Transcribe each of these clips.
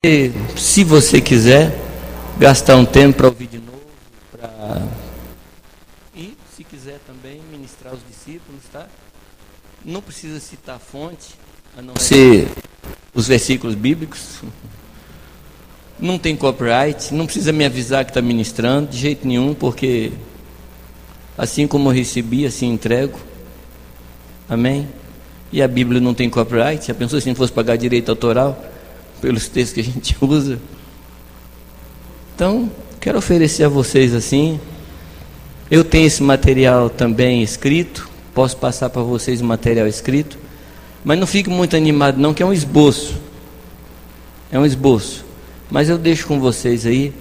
E, se você quiser gastar um tempo para ouvir de novo, e se quiser também ministrar os discípulos, tá? Não precisa citar a fonte, a não ser os versículos bíblicos. Não tem copyright, não precisa me avisar que está ministrando, de jeito nenhum, porque assim como eu recebi, assim entrego. Amém? E a Bíblia não tem copyright. Já pensou se não fosse pagar direito autoral pelos textos que a gente usa? Então, quero oferecer a vocês assim. Eu tenho esse material também escrito, posso passar para vocês o material escrito, mas não fique muito animado não, que é um esboço. É um esboço. Mas eu deixo com vocês aí.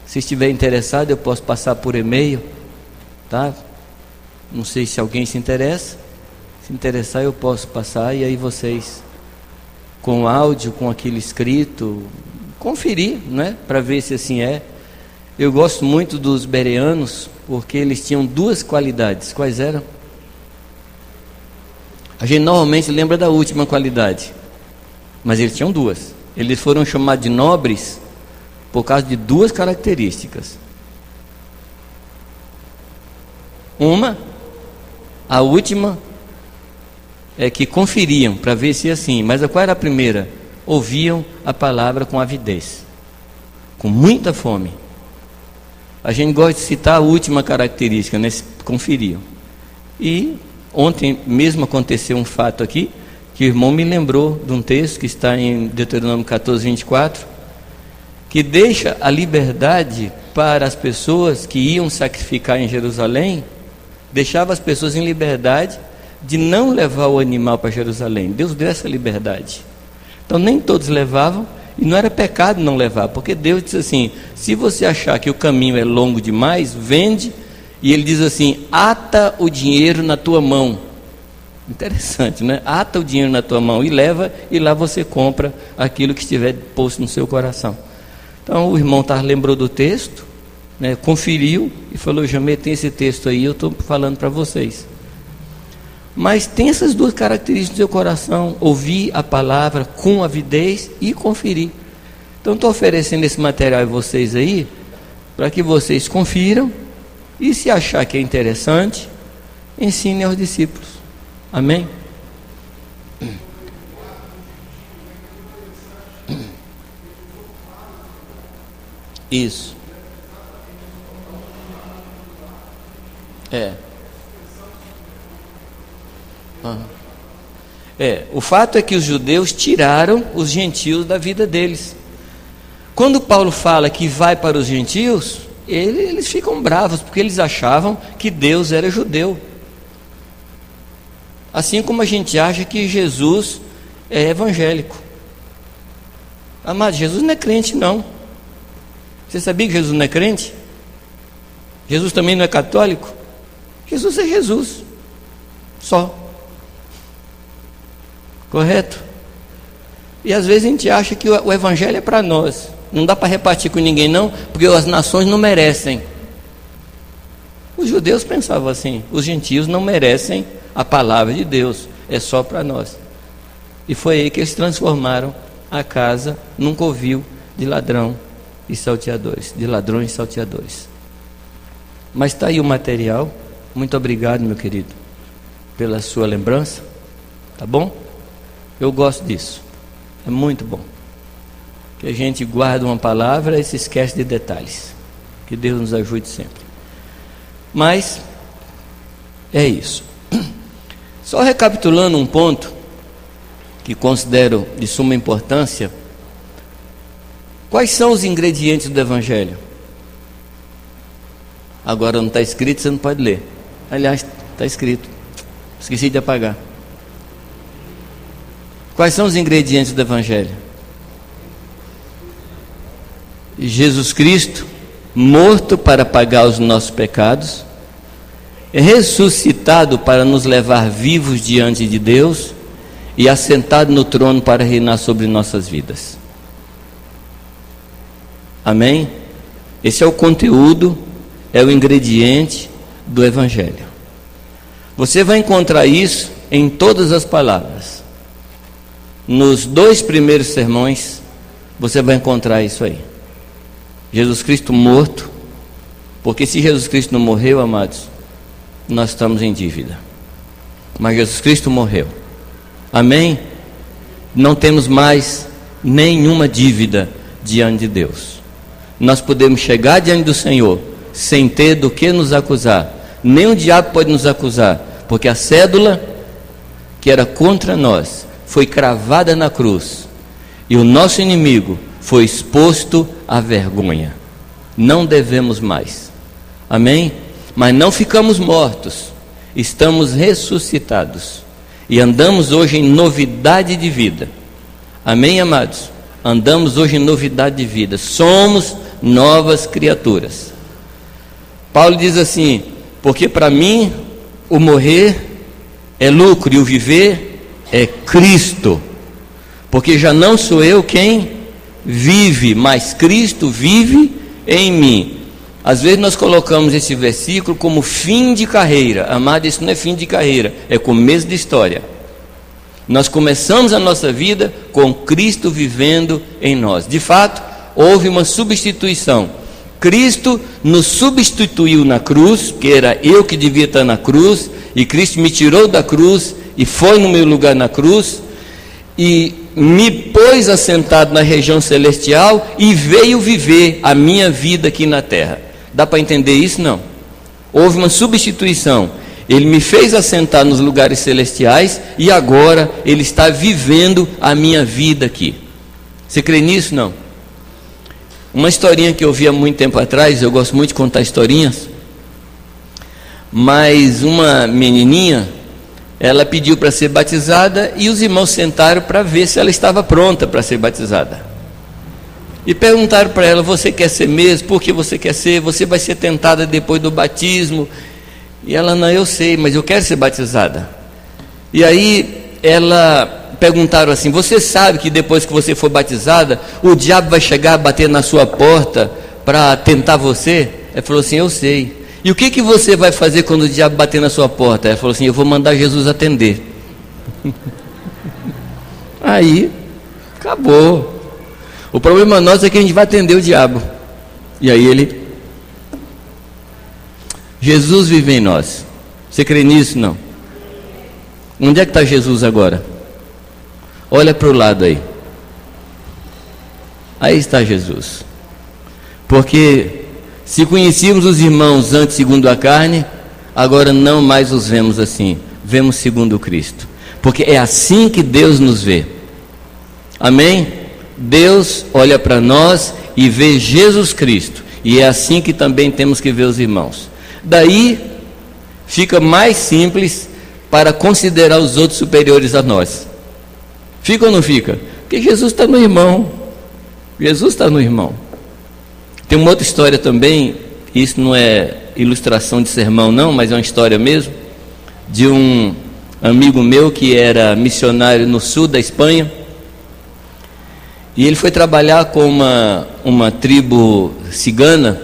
Se estiver interessado, eu posso passar por e-mail, tá? Não sei se alguém se interessa. Se interessar, eu posso passar, e aí vocês, com áudio, com aquele escrito, conferir, né? Para ver se assim é. Eu gosto muito dos bereanos, porque eles tinham duas qualidades. Quais eram? A gente normalmente lembra da última qualidade, mas eles tinham duas. Eles foram chamados de nobres por causa de duas características. A última é que conferiam para ver se é assim. Mas qual era a primeira? Ouviam a palavra com avidez, com muita fome. A gente gosta de citar a última característica, né? Conferiam. E ontem mesmo aconteceu um fato aqui, que o irmão me lembrou de um texto que está em Deuteronômio 14, 24, que deixa a liberdade para as pessoas que iam sacrificar em Jerusalém, deixava as pessoas em liberdade de não levar o animal para Jerusalém. Deus deu essa liberdade. Então nem todos levavam, e não era pecado não levar, porque Deus disse assim: se você achar que o caminho é longo demais, vende. E ele diz assim: ata o dinheiro na tua mão. Interessante, né? Ata o dinheiro na tua mão e leva, e lá você compra aquilo que estiver posto no seu coração. Então o irmão lembrou do texto, né? Conferiu e falou: Jamê, tem esse texto aí, eu estou falando para vocês. Mas tem essas duas características no seu coração: ouvir a palavra com avidez e conferir. Então estou oferecendo esse material a vocês aí, para que vocês confiram, e se achar que é interessante, ensine aos discípulos. Amém? Isso. O fato é que os judeus tiraram os gentios da vida deles. Quando Paulo fala que vai para os gentios, eles ficam bravos, porque eles achavam que Deus era judeu. Assim como a gente acha que Jesus é evangélico. Amado, Jesus não é crente não. Você sabia que Jesus não é crente? Jesus também não é católico? Jesus é Jesus, só. Correto? E às vezes a gente acha que o evangelho é para nós. Não dá para repartir com ninguém não, porque as nações não merecem. Os judeus pensavam assim: os gentios não merecem a palavra de Deus, é só para nós. E foi aí que eles transformaram a casa num covil de ladrão e salteadores, de ladrões e salteadores. Mas está aí o material. Muito obrigado, meu querido, pela sua lembrança. Tá bom? Eu gosto disso. É muito bom que a gente guarda uma palavra e se esquece de detalhes. Que Deus nos ajude sempre. Mas é isso. Só recapitulando um ponto que considero de suma importância: quais são os ingredientes do Evangelho? Agora não está escrito, você não pode ler. Aliás, está escrito, esqueci de apagar. Quais são os ingredientes do Evangelho? Jesus Cristo, morto para pagar os nossos pecados, ressuscitado para nos levar vivos diante de Deus e assentado no trono para reinar sobre nossas vidas. Amém? Esse é o conteúdo, é o ingrediente do Evangelho. Você vai encontrar isso em todas as palavras. Nos 2 primeiros sermões, você vai encontrar isso aí. Jesus Cristo morto, porque se Jesus Cristo não morreu, amados, nós estamos em dívida. Mas Jesus Cristo morreu. Amém? Não temos mais nenhuma dívida diante de Deus. Nós podemos chegar diante do Senhor sem ter do que nos acusar. Nem o diabo pode nos acusar, porque a cédula que era contra nós foi cravada na cruz, e o nosso inimigo foi exposto à vergonha. Não devemos mais. Amém? Mas não ficamos mortos, estamos ressuscitados e andamos hoje em novidade de vida. Amém, amados? Andamos hoje em novidade de vida, somos novas criaturas. Paulo diz assim: porque para mim o morrer é lucro e o viver é Cristo, porque já não sou eu quem vive, mas Cristo vive em mim. Às vezes nós colocamos esse versículo como fim de carreira. Amado, isso não é fim de carreira, é começo de história. Nós começamos a nossa vida com Cristo vivendo em nós. De fato, houve uma substituição. Cristo nos substituiu na cruz, que era eu que devia estar na cruz, e Cristo me tirou da cruz e foi no meu lugar na cruz, e me pôs assentado na região celestial e veio viver a minha vida aqui na terra. Dá para entender isso? Não. Houve uma substituição. Ele me fez assentar nos lugares celestiais e agora Ele está vivendo a minha vida aqui. Você crê nisso? Não. Uma historinha que eu vi há muito tempo atrás, eu gosto muito de contar historinhas, mas uma menininha, ela pediu para ser batizada e os irmãos sentaram para ver se ela estava pronta para ser batizada. E perguntaram para ela: você quer ser mesmo? Por que você quer ser? Você vai ser tentada depois do batismo? E ela: não, eu sei, mas eu quero ser batizada. E aí perguntaram assim: você sabe que depois que você for batizada, o diabo vai chegar a bater na sua porta para tentar você? Ela falou assim: eu sei. E o que você vai fazer quando o diabo bater na sua porta? Ela falou assim: eu vou mandar Jesus atender. Aí acabou. O problema nosso é que a gente vai atender o diabo. E aí Jesus vive em nós. Você crê nisso? Não. Onde é que está Jesus agora? Olha para o lado aí. Aí está Jesus. Porque se conhecíamos os irmãos antes segundo a carne, agora não mais os vemos assim, vemos segundo Cristo. Porque é assim que Deus nos vê. Amém? Deus olha para nós e vê Jesus Cristo. E é assim que também temos que ver os irmãos. Daí fica mais simples para considerar os outros superiores a nós. Fica ou não fica? Porque Jesus está no irmão. Jesus está no irmão. Tem uma outra história também, isso não é ilustração de sermão não, mas é uma história mesmo, de um amigo meu que era missionário no sul da Espanha, e ele foi trabalhar com uma tribo cigana,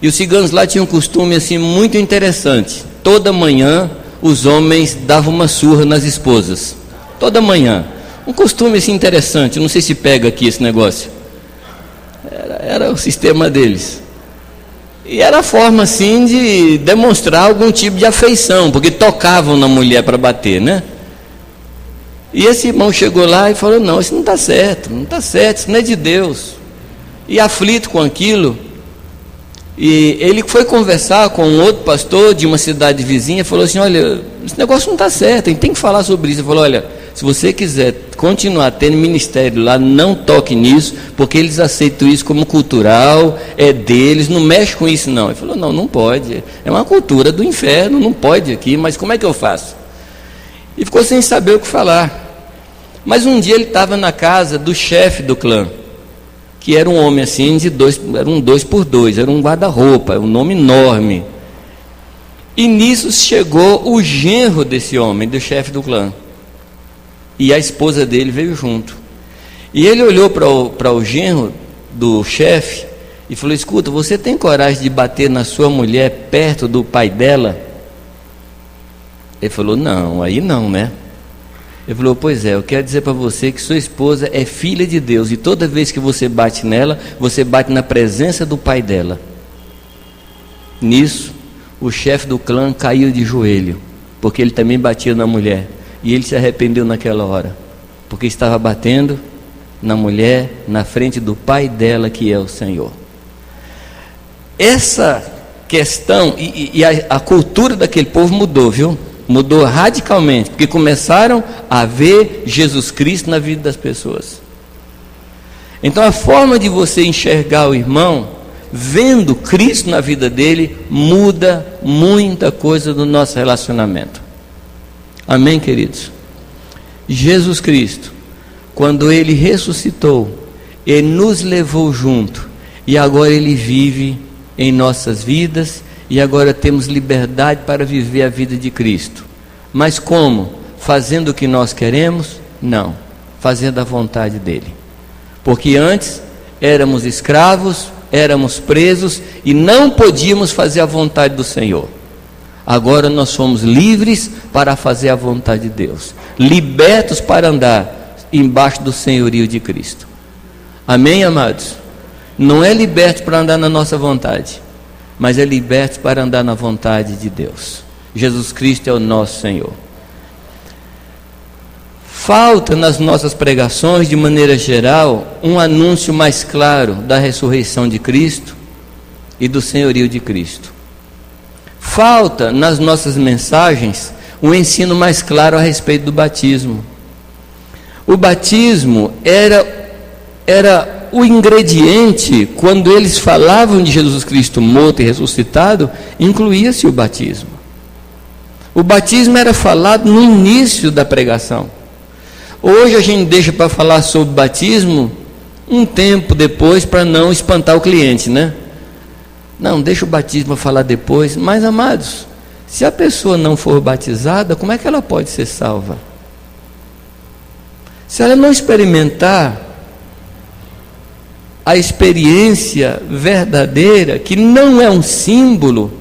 e os ciganos lá tinham um costume assim muito interessante. Toda manhã os homens davam uma surra nas esposas, toda manhã, um costume assim interessante. Não sei se pega aqui esse negócio. Era o sistema deles. E era a forma assim de demonstrar algum tipo de afeição, porque tocavam na mulher para bater, né? E esse irmão chegou lá e falou: não, isso não está certo, não está certo, isso não é de Deus. E aflito com aquilo, e ele foi conversar com um outro pastor de uma cidade vizinha e falou assim: olha, esse negócio não está certo, a gente tem que falar sobre isso. Ele falou: olha, se você quiser continuar tendo ministério lá, não toque nisso, porque eles aceitam isso como cultural, é deles, não mexe com isso não. Ele falou: não, não pode, é uma cultura do inferno, não pode aqui, mas como é que eu faço? E ficou sem saber o que falar. Mas um dia ele estava na casa do chefe do clã, que era um homem assim, era um 2x2, era um guarda-roupa, um nome enorme. E nisso chegou o genro desse homem, do chefe do clã. E a esposa dele veio junto. E ele olhou para o genro do chefe e falou: escuta, você tem coragem de bater na sua mulher perto do pai dela? Ele falou: não, aí não, né? Ele falou: pois é, eu quero dizer para você que sua esposa é filha de Deus, e toda vez que você bate nela, você bate na presença do pai dela. Nisso, o chefe do clã caiu de joelho, porque ele também batia na mulher, e ele se arrependeu naquela hora, porque estava batendo na mulher, na frente do pai dela, que é o Senhor. Essa questão, e a cultura daquele povo mudou, viu? Mudou radicalmente, porque começaram a ver Jesus Cristo na vida das pessoas. Então a forma de você enxergar o irmão, vendo Cristo na vida dele, muda muita coisa do nosso relacionamento. Amém, queridos? Jesus Cristo, quando ele ressuscitou, ele nos levou junto, e agora ele vive em nossas vidas, e agora temos liberdade para viver a vida de Cristo. Mas como? Fazendo o que nós queremos? Não, fazendo a vontade dele. Porque antes éramos escravos, éramos presos e não podíamos fazer a vontade do Senhor. Agora nós somos livres para fazer a vontade de Deus, libertos para andar embaixo do senhorio de Cristo. Amém, amados? Não é libertos para andar na nossa vontade, mas é libertos para andar na vontade de Deus. Jesus Cristo é o nosso Senhor. Falta nas nossas pregações, de maneira geral, um anúncio mais claro da ressurreição de Cristo e do senhorio de Cristo. Falta nas nossas mensagens um ensino mais claro a respeito do batismo. O batismo era o ingrediente. Quando eles falavam de Jesus Cristo morto e ressuscitado, incluía-se o batismo. O batismo era falado no início da pregação. Hoje a gente deixa para falar sobre batismo um tempo depois, para não espantar o cliente, né? Não, deixa o batismo para falar depois. Mas, amados, se a pessoa não for batizada, como é que ela pode ser salva? Se ela não experimentar a experiência verdadeira, que não é um símbolo,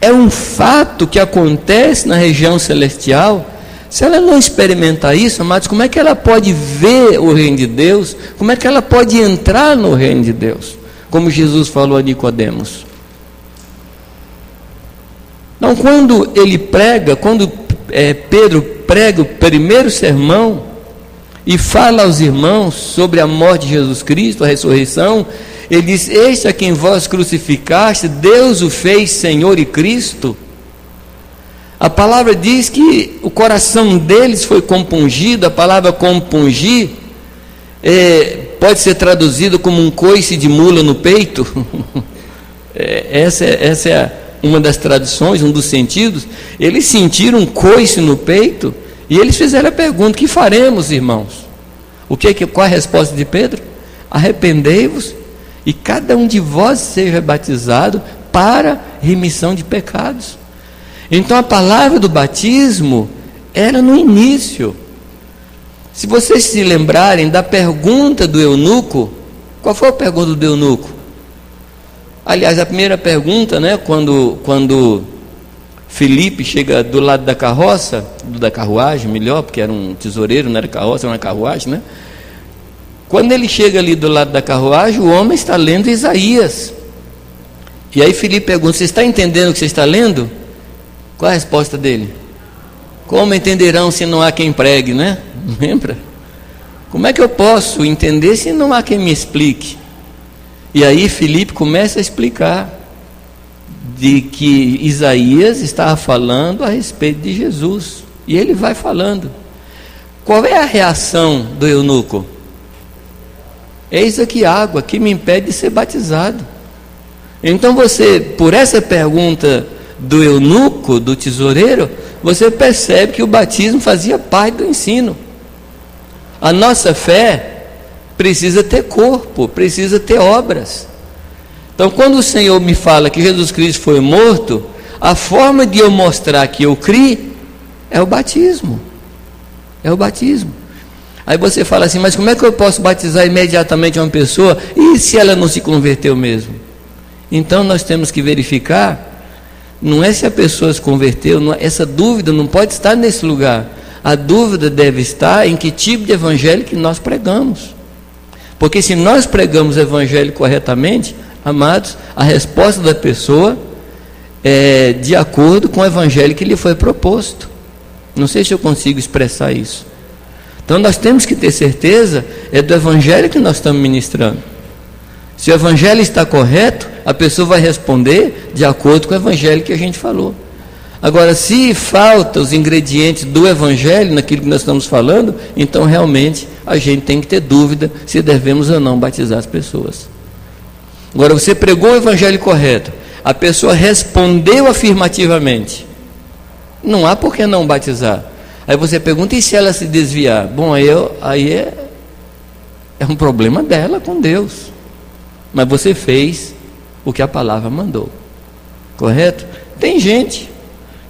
é um fato que acontece na região celestial, se ela não experimentar isso, amados, como é que ela pode ver o reino de Deus? Como é que ela pode entrar no reino de Deus? Como Jesus falou a Nicodemos. Então, quando ele prega, Pedro prega o primeiro sermão e fala aos irmãos sobre a morte de Jesus Cristo, a ressurreição, ele diz: este a quem vós crucificaste, Deus o fez Senhor e Cristo. A palavra diz que o coração deles foi compungido. A palavra compungir pode ser traduzido como um coice de mula no peito. Essa é uma das traduções, um dos sentidos. Eles sentiram um coice no peito e eles fizeram a pergunta: que faremos, irmãos? Qual a resposta de Pedro? Arrependei-vos e cada um de vós seja batizado para remissão de pecados. Então a palavra do batismo era no início. Se vocês se lembrarem da pergunta do eunuco, qual foi a pergunta do eunuco? Aliás, a primeira pergunta, né, quando Filipe chega do lado da carroça, da carruagem, melhor, porque era um tesoureiro, não era carroça, era uma carruagem, né? Quando ele chega ali do lado da carruagem, o homem está lendo Isaías. E aí Filipe pergunta: você está entendendo o que você está lendo? Qual a resposta dele? Como entenderão se não há quem pregue, né? Lembra? Como é que eu posso entender se não há quem me explique? E aí Filipe começa a explicar de que Isaías estava falando a respeito de Jesus. E ele vai falando. Qual é a reação do eunuco? Eis aqui água, que me impede de ser batizado. Então você, por essa pergunta do eunuco, do tesoureiro, você percebe que o batismo fazia parte do ensino. A nossa fé precisa ter corpo, precisa ter obras. Então, quando o Senhor me fala que Jesus Cristo foi morto, a forma de eu mostrar que eu criei é o batismo. É o batismo. Aí você fala assim: mas como é que eu posso batizar imediatamente uma pessoa e se ela não se converteu mesmo? Então nós temos que verificar. Não é se a pessoa se converteu, essa dúvida não pode estar nesse lugar. A dúvida deve estar em que tipo de evangelho que nós pregamos. Porque se nós pregamos o evangelho corretamente, amados, a resposta da pessoa é de acordo com o evangelho que lhe foi proposto. Não sei se eu consigo expressar isso. Então nós temos que ter certeza do evangelho que nós estamos ministrando. Se o evangelho está correto, a pessoa vai responder de acordo com o evangelho que a gente falou. Agora, se faltam os ingredientes do evangelho naquilo que nós estamos falando, então realmente a gente tem que ter dúvida se devemos ou não batizar as pessoas. Agora, você pregou o evangelho correto, a pessoa respondeu afirmativamente, não há por que não batizar. Aí você pergunta, e se ela se desviar? Bom, aí é um problema dela com Deus. Mas você fez o que a palavra mandou, correto? Tem gente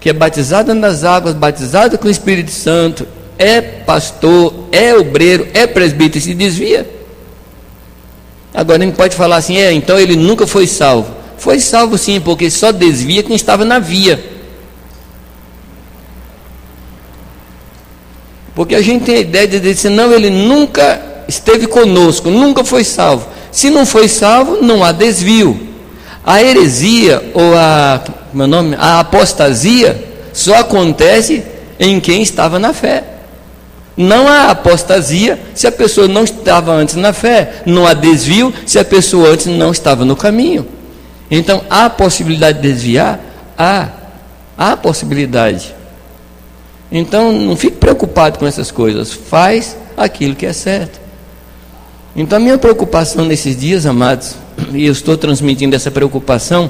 que é batizada nas águas, batizada com o Espírito Santo, é pastor, é obreiro, é presbítero e se desvia. Agora ele pode falar assim, então ele nunca foi salvo. Foi salvo sim, porque só desvia quem estava na via. Porque a gente tem a ideia de dizer, não, ele nunca esteve conosco, nunca foi salvo. Se não foi salvo, não há desvio. A heresia ou a apostasia só acontece em quem estava na fé. Não há apostasia se a pessoa não estava antes na fé. Não há desvio se a pessoa antes não estava no caminho. Então, há possibilidade de desviar? Há possibilidade. Então, não fique preocupado com essas coisas. Faz aquilo que é certo. Então, a minha preocupação nesses dias, amados, e eu estou transmitindo essa preocupação,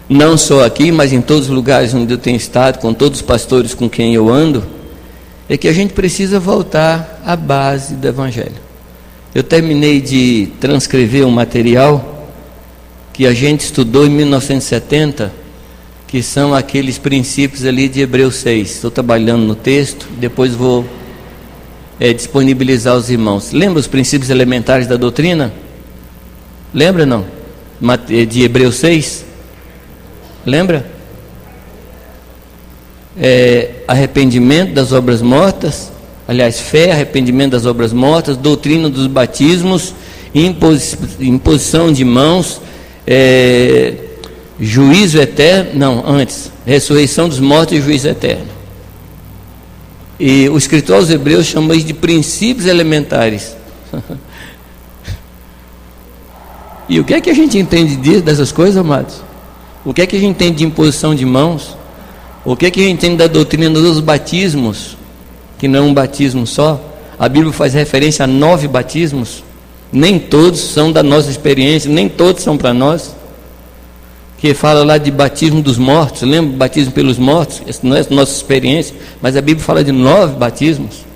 não só aqui, mas em todos os lugares onde eu tenho estado, com todos os pastores com quem eu ando, é que a gente precisa voltar à base do evangelho. Eu terminei de transcrever um material que a gente estudou em 1970, que são aqueles princípios ali de Hebreus 6. Estou trabalhando no texto, depois vou disponibilizar aos irmãos. Lembra os princípios elementares da doutrina? Lembra não? De Hebreus 6? Lembra? Arrependimento das obras mortas, aliás, fé, arrependimento das obras mortas, doutrina dos batismos, imposição de mãos, juízo eterno, não, antes, ressurreição dos mortos e juízo eterno. E o escritor aos Hebreus chama isso de princípios elementares. E o que é que a gente entende dessas coisas, amados? O que é que a gente entende de imposição de mãos? O que é que a gente entende da doutrina dos batismos? Que não é um batismo só. A Bíblia faz referência a 9 batismos. Nem todos são da nossa experiência, nem todos são para nós. Que fala lá de batismo dos mortos. Lembra do batismo pelos mortos? Essa não é a nossa experiência, mas a Bíblia fala de 9 batismos.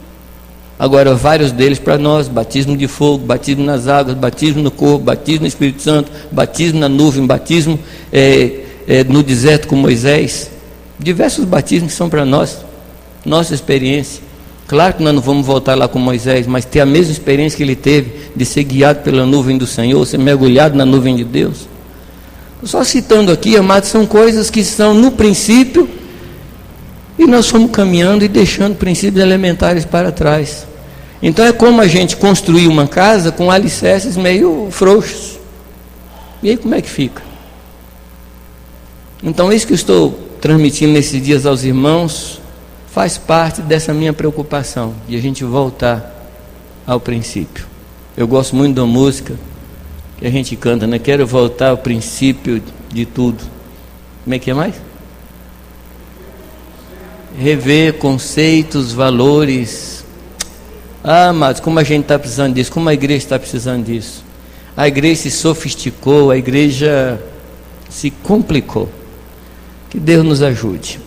Agora, vários deles para nós: batismo de fogo, batismo nas águas, batismo no corpo, batismo no Espírito Santo, batismo na nuvem, batismo no deserto com Moisés. Diversos batismos que são para nós, nossa experiência. Claro que nós não vamos voltar lá com Moisés, mas ter a mesma experiência que ele teve de ser guiado pela nuvem do Senhor, ser mergulhado na nuvem de Deus. Só citando aqui, amados, são coisas que estão no princípio e nós fomos caminhando e deixando princípios elementares para trás. Então é como a gente construir uma casa com alicerces meio frouxos. E aí como é que fica? Então isso que eu estou transmitindo nesses dias aos irmãos faz parte dessa minha preocupação, de a gente voltar ao princípio. Eu gosto muito da música que a gente canta, né? Quero voltar ao princípio de tudo. Como é que é mais? Rever conceitos, valores. Mas como a gente está precisando disso, como a igreja está precisando disso. A igreja se sofisticou, a igreja se complicou. Que Deus nos ajude.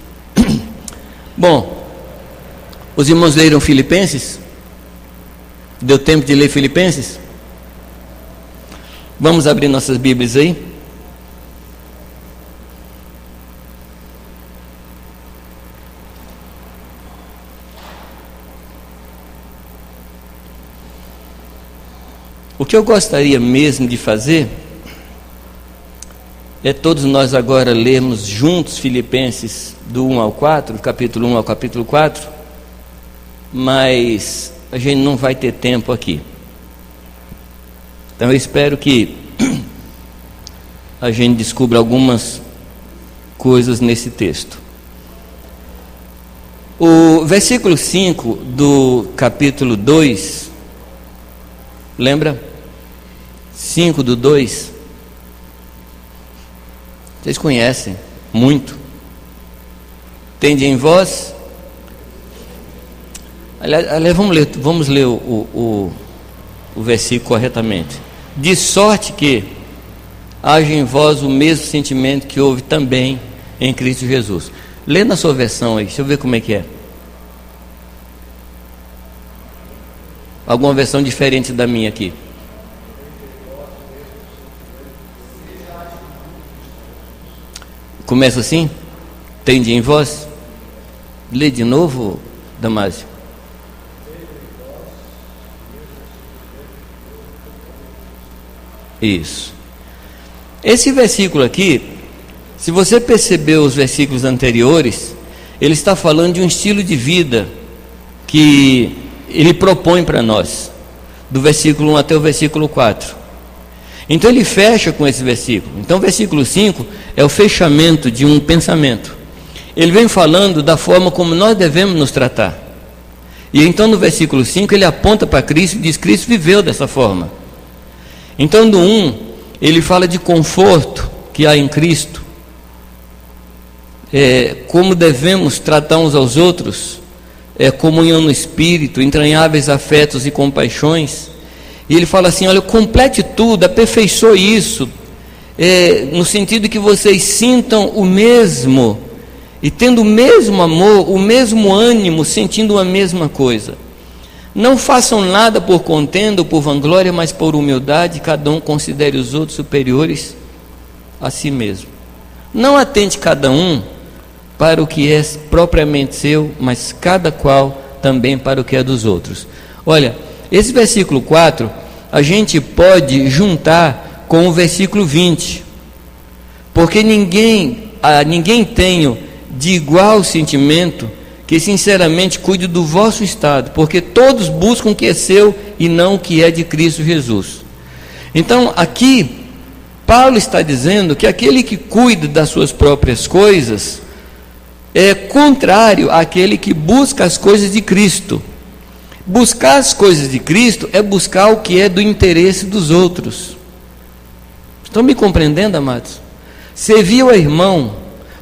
Bom, os irmãos leram Filipenses? Deu tempo de ler Filipenses? Vamos abrir nossas Bíblias aí? O que eu gostaria mesmo de fazer é todos nós agora lermos juntos Filipenses do 1 ao 4, capítulo 1 ao capítulo 4, mas a gente não vai ter tempo aqui. Então eu espero que a gente descubra algumas coisas nesse texto. O versículo 5 do capítulo 2, lembra? 5 do 2. Vocês conhecem muito. Tende em vós. Aliás, vamos ler o versículo corretamente. De sorte que haja em vós o mesmo sentimento que houve também em Cristo Jesus. Lê na sua versão aí, deixa eu ver como é que é. Alguma versão diferente da minha aqui. Começa assim? Tende em vós? Lê de novo, Damásio. Isso. Esse versículo aqui, se você percebeu os versículos anteriores, ele está falando de um estilo de vida que ele propõe para nós, do versículo 1 até o versículo 4. Então ele fecha com esse versículo. Então o versículo 5 é o fechamento de um pensamento. Ele vem falando da forma como nós devemos nos tratar. E então no versículo 5 ele aponta para Cristo e diz: Cristo viveu dessa forma. Então no 1 ele fala de conforto que há em Cristo, como devemos tratar uns aos outros, comunhão no Espírito, entranháveis afetos e compaixões. E ele fala assim: olha, complete tudo, aperfeiçoe isso, no sentido que vocês sintam o mesmo, e tendo o mesmo amor, o mesmo ânimo, sentindo a mesma coisa. Não façam nada por contenda ou por vanglória, mas por humildade, cada um considere os outros superiores a si mesmo. Não atente cada um para o que é propriamente seu, mas cada qual também para o que é dos outros. Olha, esse versículo 4, a gente pode juntar com o versículo 20, porque ninguém tenha de igual sentimento que sinceramente cuide do vosso estado, porque todos buscam o que é seu e não o que é de Cristo Jesus. Então aqui Paulo está dizendo que aquele que cuida das suas próprias coisas é contrário àquele que busca as coisas de Cristo. Buscar as coisas de Cristo é buscar o que é do interesse dos outros. Estão me compreendendo, amados? Servir ao irmão,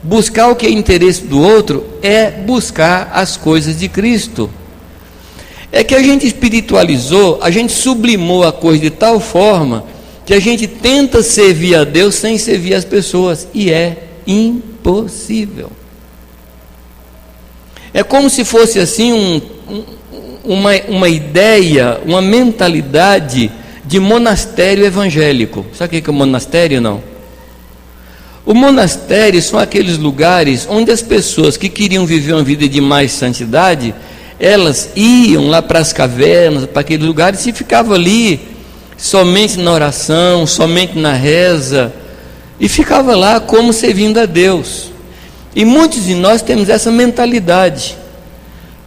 buscar o que é interesse do outro, é buscar as coisas de Cristo. É que a gente espiritualizou, a gente sublimou a coisa de tal forma que a gente tenta servir a Deus sem servir as pessoas, e é impossível. É como se fosse assim uma ideia, uma mentalidade de monastério evangélico. Sabe o que é monastério, não? O monastério são aqueles lugares onde as pessoas que queriam viver uma vida de mais santidade, elas iam lá para as cavernas, para aqueles lugares, e ficavam ali somente na oração, somente na reza, e ficava lá como servindo a Deus. E muitos de nós temos essa mentalidade.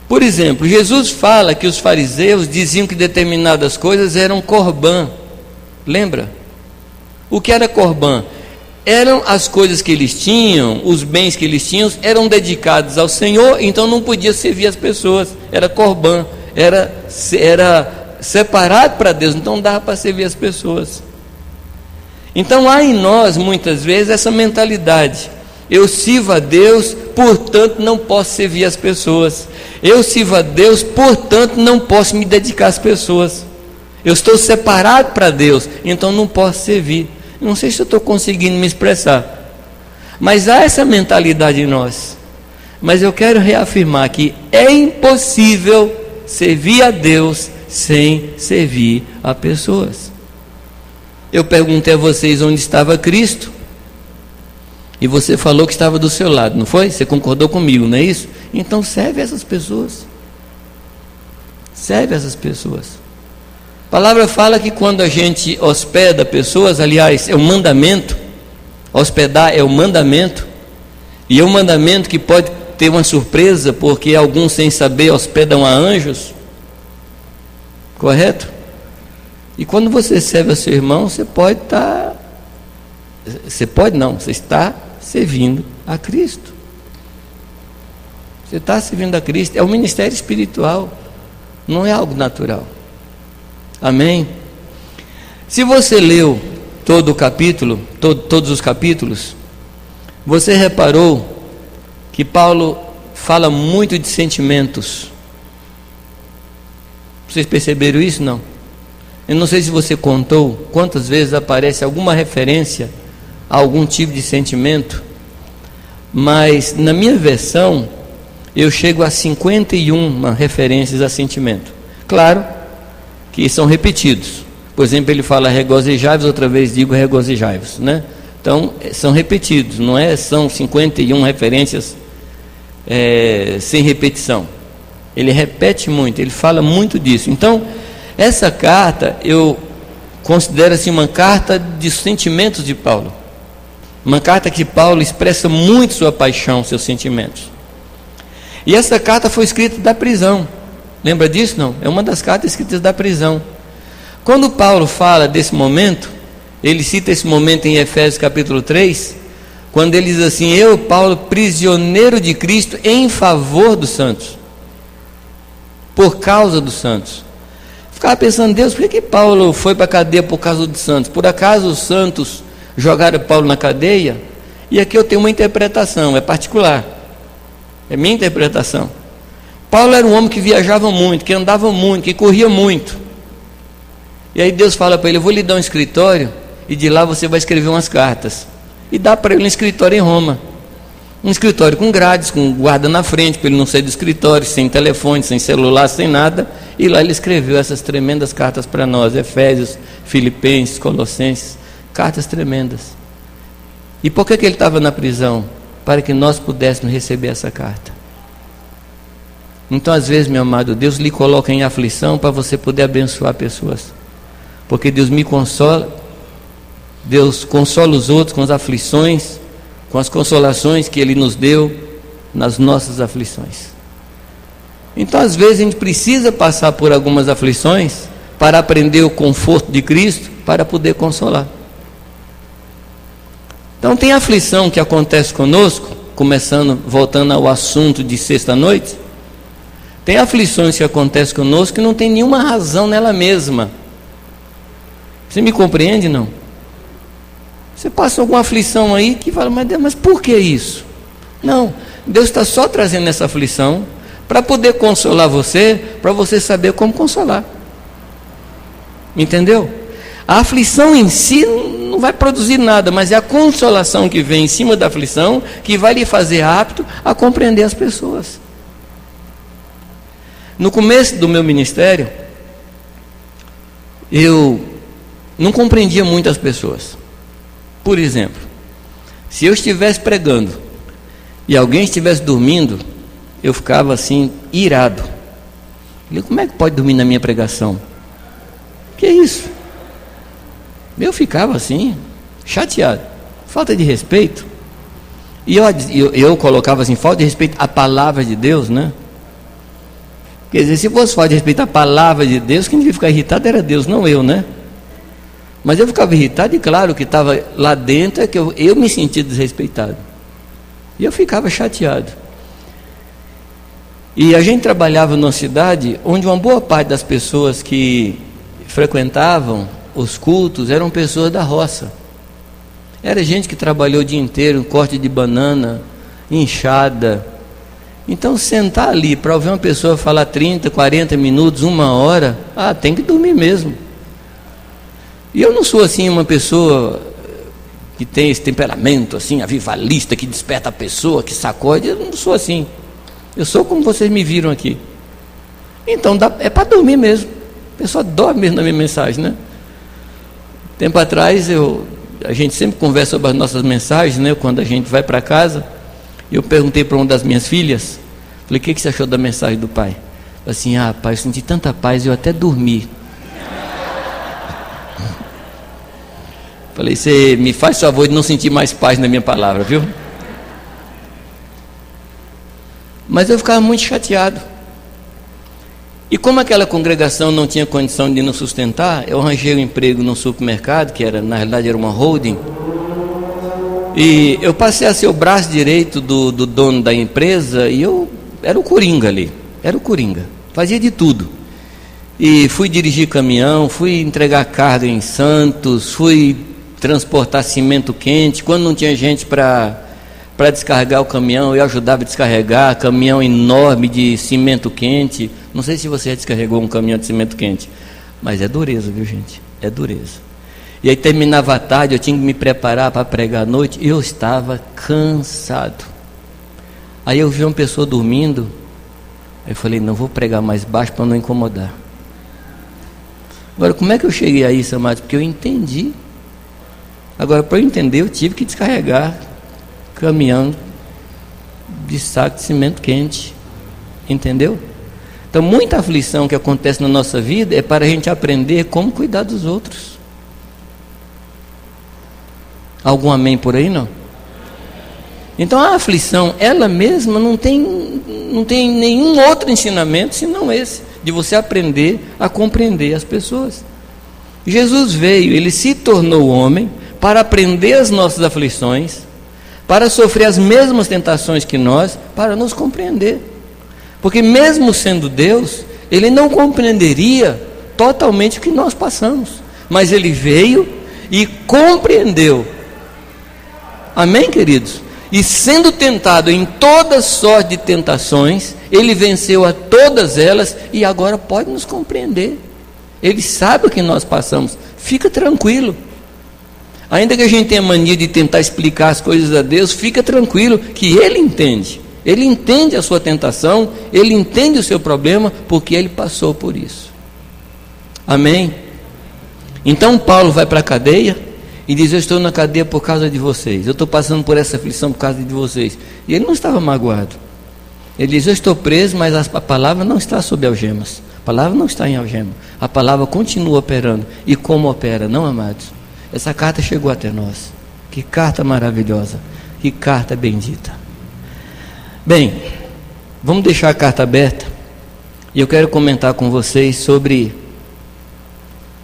Por exemplo, Jesus fala que os fariseus diziam que determinadas coisas eram corbã. Lembra? O que era corbã? Eram as coisas que eles tinham, os bens que eles tinham, eram dedicados ao Senhor, então não podia servir as pessoas. Era corbã, era separado para Deus, então dava para servir as pessoas. Então há em nós muitas vezes essa mentalidade: eu sirvo a Deus, portanto não posso servir as pessoas. Eu sirvo a Deus, portanto não posso me dedicar às pessoas. Eu estou separado para Deus, então não posso servir. Não sei se eu estou conseguindo me expressar, mas há essa mentalidade em nós. Mas eu quero reafirmar que é impossível servir a Deus sem servir a pessoas. Eu perguntei a vocês onde estava Cristo, e você falou que estava do seu lado, não foi? Você concordou comigo, não é isso? Então serve essas pessoas. Serve essas pessoas. A palavra fala que quando a gente hospeda pessoas, aliás, é um mandamento. Hospedar é um mandamento. E é um mandamento que pode ter uma surpresa, porque alguns sem saber hospedam a anjos. Correto? E quando você serve a seu irmão, você pode estar... Você pode não, você está servindo a Cristo. Você está servindo a Cristo. É um ministério espiritual, não é algo natural. Amém? Se você leu todo o capítulo, todos os capítulos, você reparou que Paulo fala muito de sentimentos. Vocês perceberam isso? Não? Eu não sei se você contou quantas vezes aparece alguma referência a algum tipo de sentimento, mas na minha versão eu chego a 51 referências a sentimento. Claro que são repetidos. Por exemplo, ele fala regozijai-vos, outra vez digo regozijai-vos, né? Então, são repetidos, não é? São 51 referências sem repetição. Ele repete muito, ele fala muito disso. Então, essa carta eu considero assim uma carta de sentimentos de Paulo. Uma carta que Paulo expressa muito sua paixão, seus sentimentos. E essa carta foi escrita da prisão. Lembra disso? Não? É uma das cartas escritas da prisão. Quando Paulo fala desse momento, ele cita esse momento em Efésios capítulo 3, quando ele diz assim: eu, Paulo, prisioneiro de Cristo em favor dos santos, por causa dos santos. Ficava pensando, Deus, por que Paulo foi para a cadeia por causa dos santos? Por acaso os santos jogaram Paulo na cadeia? E aqui eu tenho uma interpretação, é particular, é minha interpretação. Paulo era um homem que viajava muito, que andava muito, que corria muito. E aí Deus fala para ele: eu vou lhe dar um escritório, e de lá você vai escrever umas cartas. E dá para ele um escritório em Roma, um escritório com grades, com guarda na frente, para ele não sair do escritório, sem telefone, sem celular, sem nada. E lá ele escreveu essas tremendas cartas para nós: Efésios, Filipenses, Colossenses, cartas tremendas. E por que ele estava na prisão? Para que nós pudéssemos receber essa carta. Então, às vezes, meu amado, Deus lhe coloca em aflição para você poder abençoar pessoas. Porque Deus me consola, Deus consola os outros com as aflições, com as consolações que Ele nos deu nas nossas aflições. Então, às vezes, a gente precisa passar por algumas aflições para aprender o conforto de Cristo, para poder consolar. Então, tem aflição que acontece conosco, voltando ao assunto de sexta-noite. Tem aflições que acontecem conosco que não tem nenhuma razão nela mesma. Você me compreende, não? Você passa alguma aflição aí que fala: mas Deus, mas por que isso? Não, Deus está só trazendo essa aflição para poder consolar você, para você saber como consolar. Entendeu? A aflição em si não vai produzir nada, mas é a consolação que vem em cima da aflição que vai lhe fazer apto a compreender as pessoas. No começo do meu ministério, eu não compreendia muito as pessoas. Por exemplo, se eu estivesse pregando e alguém estivesse dormindo, eu ficava assim, irado. Como é que pode dormir na minha pregação? Que isso? Eu ficava assim, chateado, falta de respeito. E eu colocava assim, falta de respeito à palavra de Deus, né? Quer dizer, se fosse falta de respeito à palavra de Deus, quem devia ficar irritado era Deus, não eu, né? Mas eu ficava irritado, e claro que estava lá dentro é que eu me sentia desrespeitado. E eu ficava chateado. E a gente trabalhava numa cidade onde uma boa parte das pessoas que frequentavam os cultos eram pessoas da roça. Era gente que trabalhou o dia inteiro, corte de banana, enxada. Então, sentar ali para ouvir uma pessoa falar 30, 40 minutos, 1 hora, tem que dormir mesmo. E eu não sou assim uma pessoa que tem esse temperamento assim, avivalista, que desperta a pessoa, que sacode. Eu não sou assim. Eu sou como vocês me viram aqui. Então, é para dormir mesmo. A pessoa dorme mesmo na minha mensagem, né? Tempo atrás, a gente sempre conversa sobre as nossas mensagens, né? Quando a gente vai para casa, eu perguntei para uma das minhas filhas, falei: o que você achou da mensagem do pai? Assim: pai, eu senti tanta paz, eu até dormi. Falei: você me faz favor de não sentir mais paz na minha palavra, viu? Mas eu ficava muito chateado. E como aquela congregação não tinha condição de nos sustentar, eu arranjei um emprego num supermercado, que era, na realidade era uma holding, e eu passei a ser o braço direito do dono da empresa, e eu era o coringa ali, era o coringa, fazia de tudo. E fui dirigir caminhão, fui entregar carga em Santos, fui transportar cimento quente, quando não tinha gente para descarregar o caminhão, eu ajudava a descarregar, caminhão enorme de cimento quente. Não sei se você já descarregou um caminhão de cimento quente, mas é dureza, viu gente? É dureza. E aí terminava a tarde, eu tinha que me preparar para pregar à noite, eu estava cansado. Aí eu vi uma pessoa dormindo, aí eu falei, não vou pregar mais baixo para não incomodar. Agora, como é que eu cheguei a isso, amados? Porque eu entendi. Agora, para eu entender, eu tive que descarregar caminhão de saco de cimento quente, entendeu? Então muita aflição que acontece na nossa vida é para a gente aprender como cuidar dos outros. Algum amém por aí, não? Então a aflição, ela mesma não tem nenhum outro ensinamento senão esse, de você aprender a compreender as pessoas. Jesus veio, ele se tornou homem para aprender as nossas aflições, para sofrer as mesmas tentações que nós, para nos compreender. Porque mesmo sendo Deus, ele não compreenderia totalmente o que nós passamos, mas ele veio e compreendeu. Amém, queridos? E sendo tentado em toda sorte de tentações, ele venceu a todas elas e agora pode nos compreender. Ele sabe o que nós passamos, fica tranquilo. Ainda que a gente tenha mania de tentar explicar as coisas a Deus, fica tranquilo que Ele entende. Ele entende a sua tentação, Ele entende o seu problema, porque Ele passou por isso. Amém? Então Paulo vai para a cadeia e diz, eu estou na cadeia por causa de vocês, eu estou passando por essa aflição por causa de vocês. E ele não estava magoado. Ele diz, eu estou preso, mas a palavra não está sob algemas. A palavra não está em algema. A palavra continua operando. E como opera, não, amados? Essa carta chegou até nós. Que carta maravilhosa. Que carta bendita. Bem, vamos deixar a carta aberta. E eu quero comentar com vocês sobre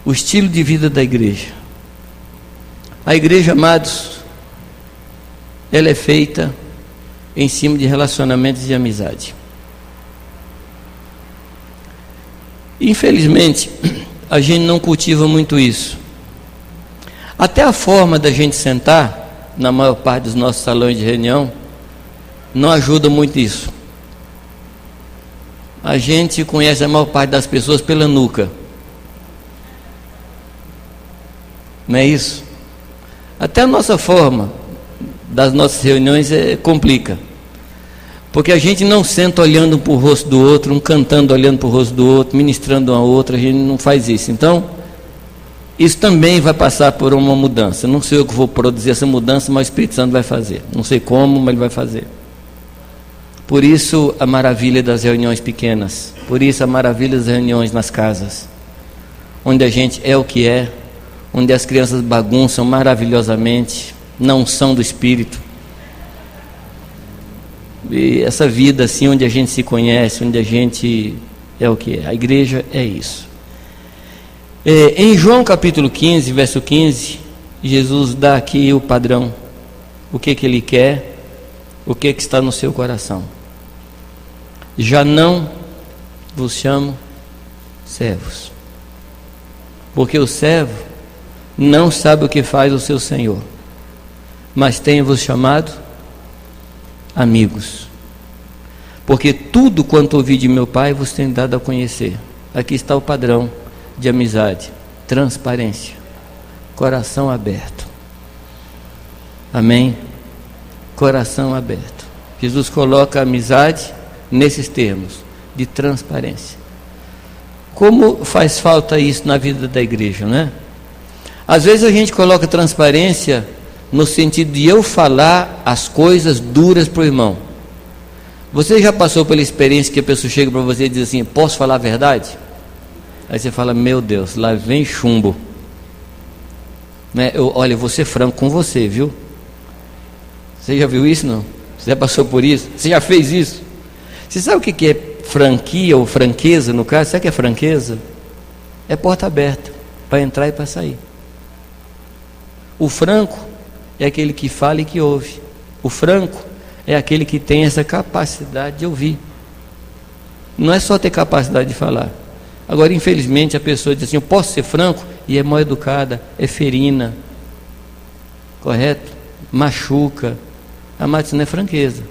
o estilo de vida da igreja. A igreja, amados, ela é feita em cima de relacionamentos de amizade. Infelizmente, a gente não cultiva muito isso. Até a forma da gente sentar, na maior parte dos nossos salões de reunião, não ajuda muito isso. A gente conhece a maior parte das pessoas pela nuca. Não é isso? Até a nossa forma das nossas reuniões complica. Porque a gente não senta olhando para o rosto do outro, um cantando olhando para o rosto do outro, ministrando um ao outro, a gente não faz isso. Então, isso também vai passar por uma mudança. Não sei eu que vou produzir essa mudança, mas o Espírito Santo vai fazer. Não sei como, mas ele vai fazer. Por isso a maravilha das reuniões pequenas. Por isso a maravilha das reuniões nas casas. Onde a gente é o que é. Onde as crianças bagunçam maravilhosamente. Não são do Espírito. E essa vida assim, onde a gente se conhece, onde a gente é o que é. A igreja é isso. Em João capítulo 15, verso 15, Jesus dá aqui o padrão. O que ele quer, o que está no seu coração. Já não vos chamo servos, porque o servo não sabe o que faz o seu senhor, mas tenho-vos chamado amigos, porque tudo quanto ouvi de meu Pai vos tenho dado a conhecer. Aqui está o padrão de amizade: transparência, coração aberto. Amém? Coração aberto. Jesus coloca a amizade nesses termos de transparência. Como faz falta isso na vida da igreja, né? Às vezes a gente coloca transparência no sentido de eu falar as coisas duras para o irmão. Você já passou pela experiência que a pessoa chega para você e diz assim: posso falar a verdade? Aí você fala: meu Deus, lá vem chumbo, né? Olha, eu vou ser franco com você, viu? Você já viu isso? Não? Você já passou por isso? Você já fez isso? Você sabe o que é franquia ou franqueza no caso? Sabe o que é franqueza? É porta aberta para entrar e para sair. O franco é aquele que fala e que ouve. O franco é aquele que tem essa capacidade de ouvir. Não é só ter capacidade de falar. Agora, infelizmente, a pessoa diz assim: eu posso ser franco, e é mal educada, é ferina, correto? Machuca. Mas isso não é franqueza,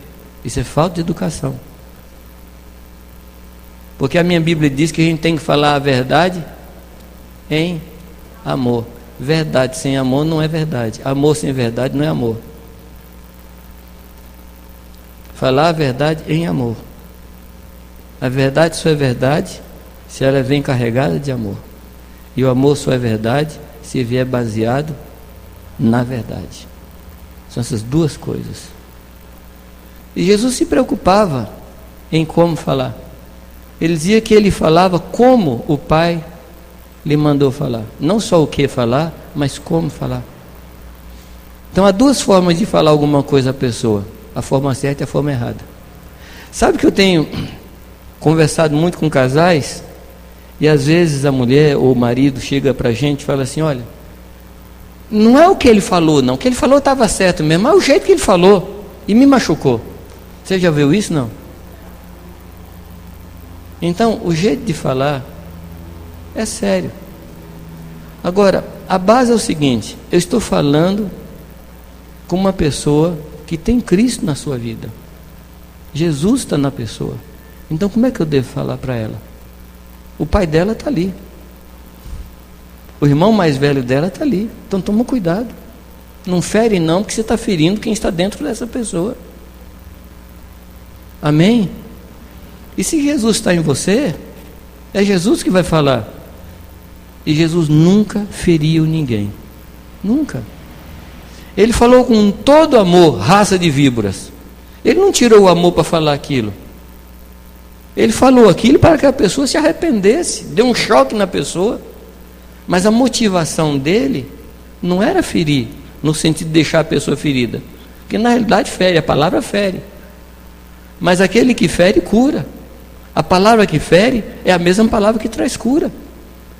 isso é falta de educação. Porque a minha Bíblia diz que a gente tem que falar a verdade em amor. Verdade sem amor não é verdade. Amor sem verdade não é amor. Falar a verdade em amor. A verdade só é verdade se ela vem carregada de amor. E o amor só é verdade se vier baseado na verdade. São essas duas coisas. E Jesus se preocupava em como falar. Ele dizia que ele falava como o Pai lhe mandou falar. Não só o que falar, mas como falar. Então há duas formas de falar alguma coisa à pessoa: a forma certa e a forma errada. Sabe que eu tenho conversado muito com casais, e às vezes a mulher ou o marido chega para a gente e fala assim: olha, não é o que ele falou não, o que ele falou estava certo mesmo, mas é o jeito que ele falou e me machucou. Você já viu isso? Não? Então o jeito de falar é sério. Agora, a base é o seguinte: eu estou falando com uma pessoa que tem Cristo na sua vida. Jesus está na pessoa. Então como é que eu devo falar para ela? O pai dela está ali. O irmão mais velho dela está ali. Então toma cuidado. Não fere não, porque você está ferindo quem está dentro dessa pessoa. Amém? E se Jesus está em você, é Jesus que vai falar. E Jesus nunca feriu ninguém. Nunca. Ele falou com todo amor, raça de víboras. Ele não tirou o amor para falar aquilo. Ele falou aquilo para que a pessoa se arrependesse. Deu um choque na pessoa. Mas a motivação dele não era ferir, no sentido de deixar a pessoa ferida. Porque na realidade fere, a palavra fere. Mas aquele que fere, cura. A palavra que fere é a mesma palavra que traz cura.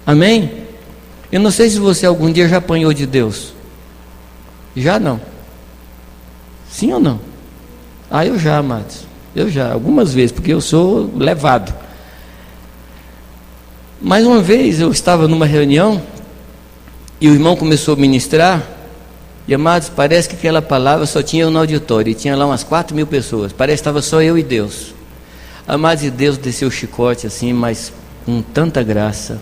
Amém? Eu não sei se você algum dia já apanhou de Deus. Já não? Sim ou não? Eu já, amados. Eu já, algumas vezes, porque eu sou levado. Mais uma vez eu estava numa reunião e o irmão começou a ministrar. E, amados, parece que aquela palavra só tinha eu no auditório, e tinha lá umas 4.000 pessoas. Parece que estava só eu e Deus. Amados, e Deus desceu o chicote assim, mas com tanta graça.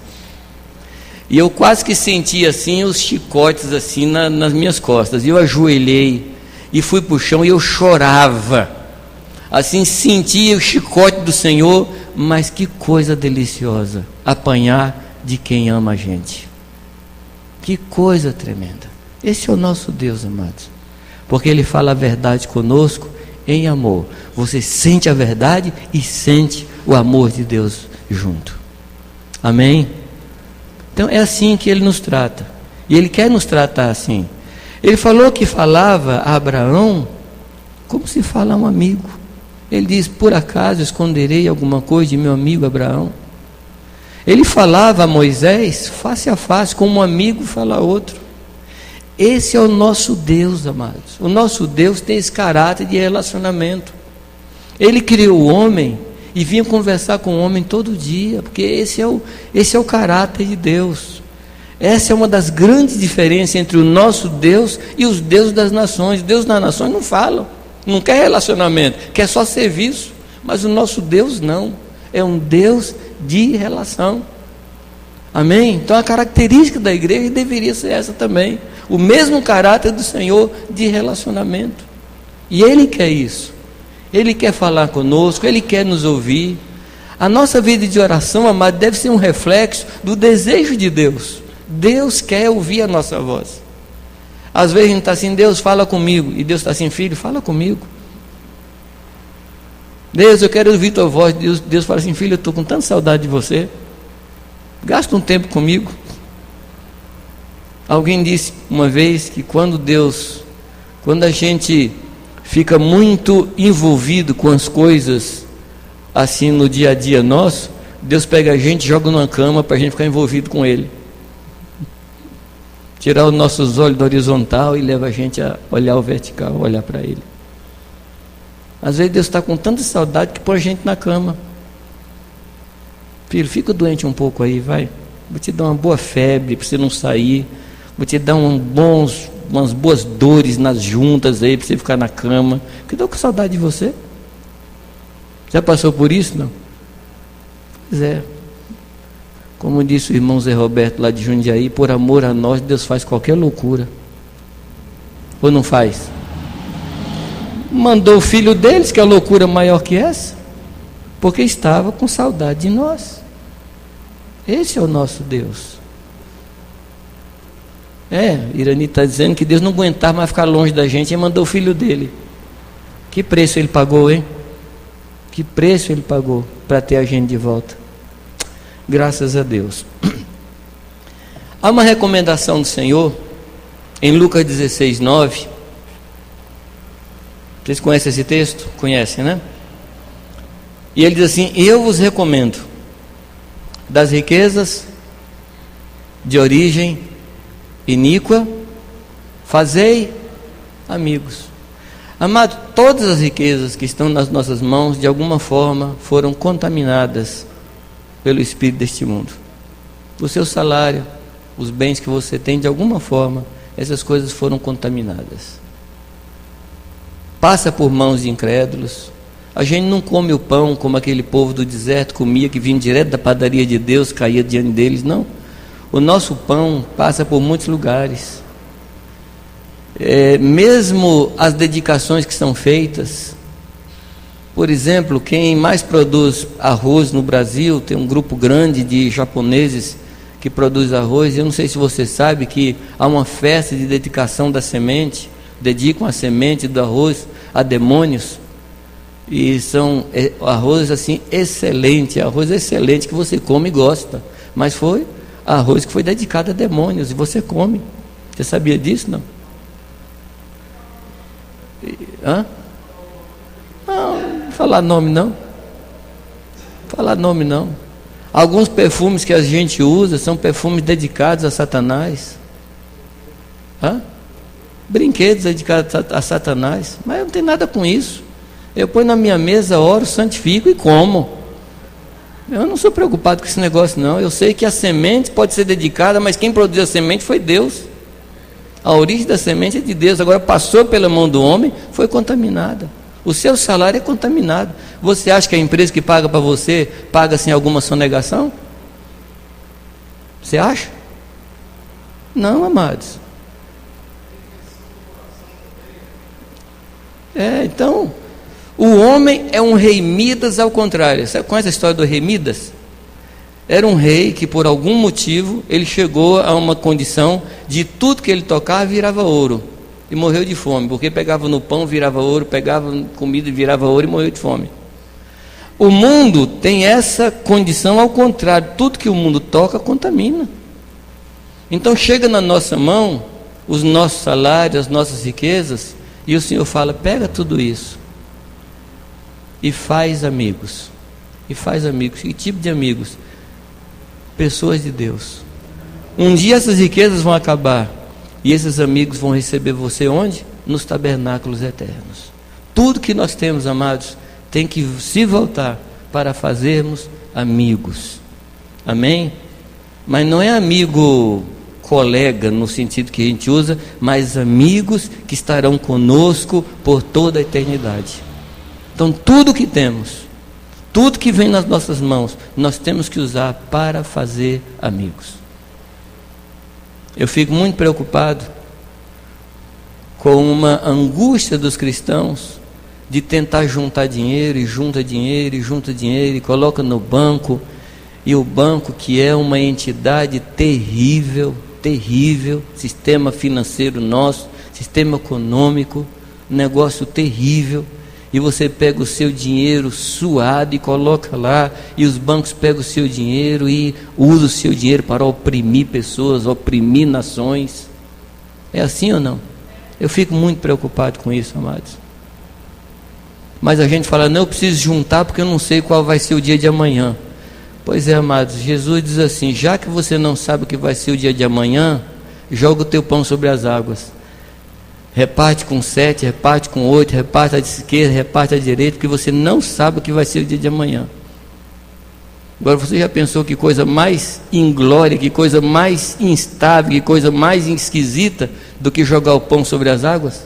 E eu quase que senti assim os chicotes assim nas minhas costas. E eu ajoelhei e fui para o chão e eu chorava. Assim sentia o chicote do Senhor, mas que coisa deliciosa apanhar de quem ama a gente. Que coisa tremenda. Esse é o nosso Deus, amados, porque Ele fala a verdade conosco em amor. Você sente a verdade e sente o amor de Deus junto. Amém? Então é assim que Ele nos trata, e Ele quer nos tratar assim. Ele falou que falava a Abraão como se fala a um amigo. Ele diz: por acaso esconderei alguma coisa de meu amigo Abraão? Ele falava a Moisés face a face, como um amigo fala a outro. Esse é o nosso Deus, amados. O nosso Deus tem esse caráter de relacionamento. Ele criou o homem e vinha conversar com o homem todo dia, porque esse é o caráter de Deus. Essa é uma das grandes diferenças entre o nosso Deus e os deuses das nações. Deus das nações não falam, não quer relacionamento, quer só serviço. Mas o nosso Deus não, é um Deus de relação. Amém? Então a característica da igreja deveria ser essa também. O mesmo caráter do Senhor de relacionamento. E Ele quer isso. Ele quer falar conosco, Ele quer nos ouvir. A nossa vida de oração, amado, deve ser um reflexo do desejo de Deus. Deus quer ouvir a nossa voz. Às vezes a gente está assim: Deus, fala comigo. E Deus está assim: filho, fala comigo. Deus, eu quero ouvir tua voz. Deus fala assim: filho, eu estou com tanta saudade de você. Gasta um tempo comigo. Alguém disse uma vez que quando a gente fica muito envolvido com as coisas assim no dia a dia nosso, Deus pega a gente e joga numa cama para a gente ficar envolvido com Ele. Tirar os nossos olhos do horizontal e leva a gente a olhar o vertical, olhar para Ele. Às vezes Deus está com tanta saudade que põe a gente na cama. Filho, fica doente um pouco aí, vai. Vou te dar uma boa febre para você não sair. Vou te dar umas boas dores nas juntas aí para você ficar na cama. Porque eu estou com saudade de você. Já passou por isso, não? Pois é. Como disse o irmão Zé Roberto lá de Jundiaí, por amor a nós, Deus faz qualquer loucura. Ou não faz? Mandou o filho deles, que é a loucura maior que essa, porque estava com saudade de nós. Esse é o nosso Deus. Irani está dizendo que Deus não aguentava mais ficar longe da gente e mandou o filho dele. Que preço ele pagou, hein? Que preço ele pagou para ter a gente de volta. Graças a Deus. Há uma recomendação do Senhor em Lucas 16, 9. Vocês conhecem esse texto? Conhecem, né? E ele diz assim: eu vos recomendo das riquezas de origem iníqua, fazei amigos. Amado, todas as riquezas que estão nas nossas mãos, de alguma forma, foram contaminadas pelo espírito deste mundo. O seu salário, os bens que você tem, de alguma forma, essas coisas foram contaminadas. Passa por mãos de incrédulos. A gente não come o pão como aquele povo do deserto comia, que vinha direto da padaria de Deus, caía diante deles, não. O nosso pão passa por muitos lugares. Mesmo as dedicações que são feitas, por exemplo, quem mais produz arroz no Brasil, tem um grupo grande de japoneses que produz arroz. Eu não sei se você sabe que há uma festa de dedicação da semente, dedicam a semente do arroz a demônios, e são arroz assim excelente, arroz excelente que você come e gosta, mas foi arroz que foi dedicado a demônios e você come. Você sabia disso, não? Não falar nome não. Falar nome não. Alguns perfumes que a gente usa são perfumes dedicados a Satanás. Brinquedos dedicados a Satanás. Mas não tem nada com isso. Eu ponho na minha mesa, oro, santifico e como. Eu não sou preocupado com esse negócio não. Eu sei que a semente pode ser dedicada, mas quem produziu a semente foi Deus. A origem da semente é de Deus. Agora passou pela mão do homem, foi contaminada. O seu salário é contaminado. Você acha que a empresa que paga para você paga sem alguma sonegação? Você acha? Não, amados. Então, o homem é um rei Midas ao contrário. Você conhece a história do rei Midas? Era um rei que por algum motivo ele chegou a uma condição de tudo que ele tocava virava ouro. E morreu de fome, porque pegava no pão, virava ouro, pegava comida e virava ouro e morreu de fome. O mundo tem essa condição ao contrário, tudo que o mundo toca contamina. Então chega na nossa mão os nossos salários, as nossas riquezas, e o Senhor fala: pega tudo isso e faz amigos. E faz amigos. Que tipo de amigos? Pessoas de Deus. Um dia essas riquezas vão acabar e esses amigos vão receber você onde? Nos tabernáculos eternos. Tudo que nós temos, amados, tem que se voltar para fazermos amigos. Amém? Mas não é amigo colega no sentido que a gente usa, mas amigos que estarão conosco por toda a eternidade. Então tudo que temos, tudo que vem nas nossas mãos, nós temos que usar para fazer amigos. Eu fico muito preocupado com uma angústia dos cristãos de tentar juntar dinheiro, e junta dinheiro, e junta dinheiro, e coloca no banco, e o banco, que é uma entidade terrível, terrível, sistema financeiro nosso, sistema econômico, negócio terrível, e você pega o seu dinheiro suado e coloca lá, e os bancos pegam o seu dinheiro e usam o seu dinheiro para oprimir pessoas, oprimir nações. É assim ou não? Eu fico muito preocupado com isso, amados. Mas a gente fala, não, eu preciso juntar porque eu não sei qual vai ser o dia de amanhã. Pois é, amados, Jesus diz assim, já que você não sabe o que vai ser o dia de amanhã, joga o teu pão sobre as águas. Reparte com 7, reparte com 8, reparte à esquerda, reparte à direita, porque você não sabe o que vai ser o dia de amanhã. Agora, você já pensou que coisa mais inglória, que coisa mais instável, que coisa mais esquisita do que jogar o pão sobre as águas?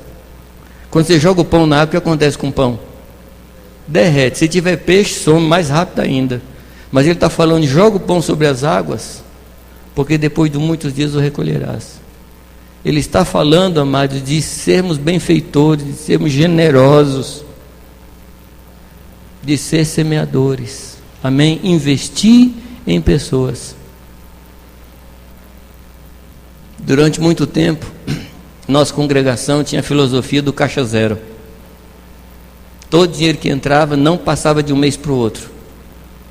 Quando você joga o pão na água, o que acontece com o pão? Derrete. Se tiver peixe, some mais rápido ainda. Mas ele está falando, joga o pão sobre as águas, porque depois de muitos dias o recolherás. Ele está falando, amados, de sermos benfeitores, de sermos generosos, de ser semeadores. Amém? Investir em pessoas. Durante muito tempo, nossa congregação tinha a filosofia do caixa zero. Todo dinheiro que entrava não passava de um mês para o outro.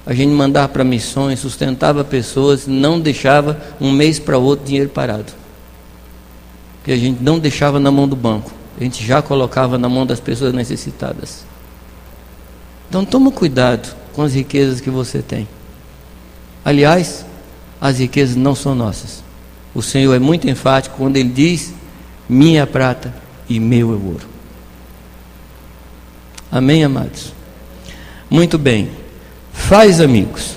A gente mandava para missões, sustentava pessoas, não deixava um mês para o outro dinheiro parado. Porque a gente não deixava na mão do banco, a gente já colocava na mão das pessoas necessitadas. Então toma cuidado com as riquezas que você tem. Aliás, as riquezas não são nossas. O Senhor é muito enfático quando Ele diz, minha é a prata e meu é o ouro. Amém, amados? Muito bem. Faz amigos.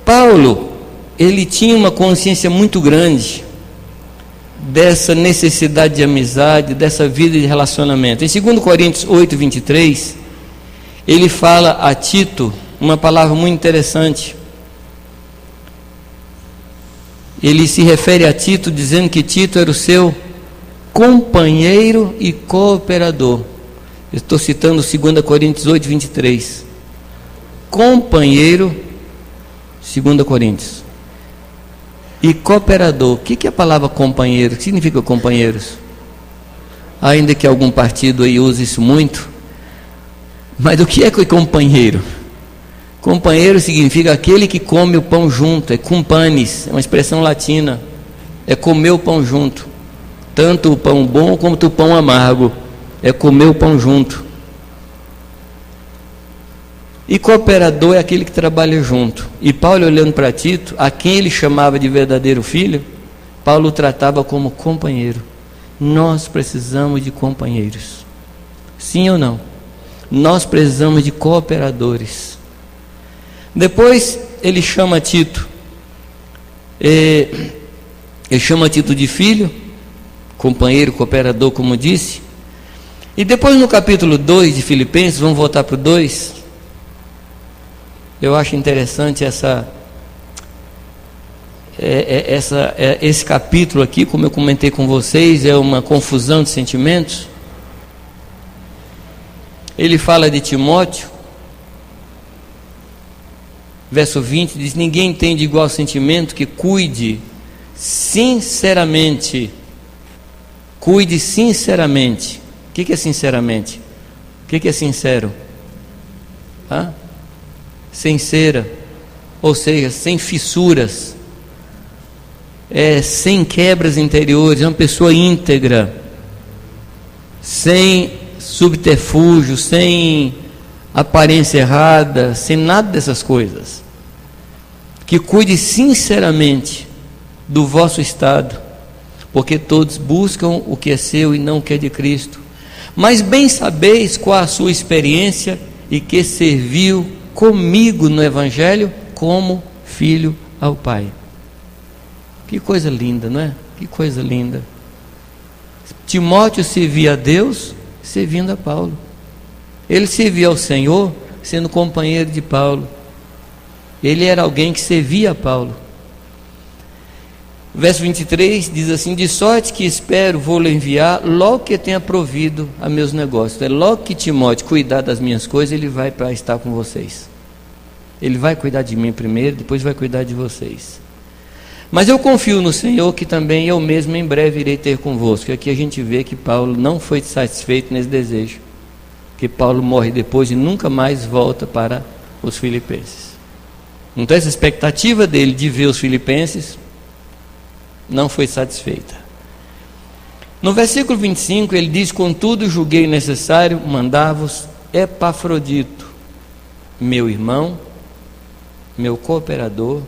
Paulo, ele tinha uma consciência muito grande dessa necessidade de amizade, dessa vida de relacionamento. Em 2 Coríntios 8, 23, ele fala a Tito uma palavra muito interessante. Ele se refere a Tito dizendo que Tito era o seu companheiro e cooperador. Eu estou citando 2 Coríntios 8, 23. Companheiro, 2 Coríntios, e cooperador. O que é a palavra companheiro? O que significa companheiros? Ainda que algum partido aí use isso muito, mas o que é companheiro? Companheiro significa aquele que come o pão junto, é cumpanis, é uma expressão latina, é comer o pão junto, tanto o pão bom como o pão amargo, é comer o pão junto. E cooperador é aquele que trabalha junto. E Paulo, olhando para Tito, a quem ele chamava de verdadeiro filho, Paulo o tratava como companheiro. Nós precisamos de companheiros. Sim ou não? Nós precisamos de cooperadores. Depois ele chama Tito. Ele chama Tito de filho, companheiro, cooperador, como disse. E depois no capítulo 2 de Filipenses, vamos voltar para o 2. Eu acho interessante esse capítulo aqui, como eu comentei com vocês, é uma confusão de sentimentos. Ele fala de Timóteo, verso 20, diz, ninguém tem de igual sentimento que cuide sinceramente. Cuide sinceramente. O que é sinceramente? O que é sincero? Sincera, ou seja, sem fissuras, sem quebras interiores, é uma pessoa íntegra, sem subterfúgio, sem aparência errada, sem nada dessas coisas. Que cuide sinceramente do vosso estado, porque todos buscam o que é seu e não o que é de Cristo. Mas bem sabeis qual a sua experiência e que serviu comigo no Evangelho como filho ao Pai. Que coisa linda, não é? Que coisa linda. Timóteo servia a Deus servindo a Paulo. Ele servia ao Senhor sendo companheiro de Paulo. Ele era alguém que servia a Paulo. Verso 23 diz assim, de sorte que espero vou-lo enviar logo que tenha provido a meus negócios. Logo que Timóteo cuidar das minhas coisas, ele vai para estar com vocês. Ele vai cuidar de mim primeiro, depois vai cuidar de vocês. Mas eu confio no Senhor que também eu mesmo em breve irei ter convosco. E aqui a gente vê que Paulo não foi satisfeito nesse desejo, que Paulo morre depois e nunca mais volta para os filipenses. Então essa expectativa dele de ver os filipenses não foi satisfeita. No versículo 25 ele diz: contudo julguei necessário mandar-vos Epafrodito, meu irmão, meu cooperador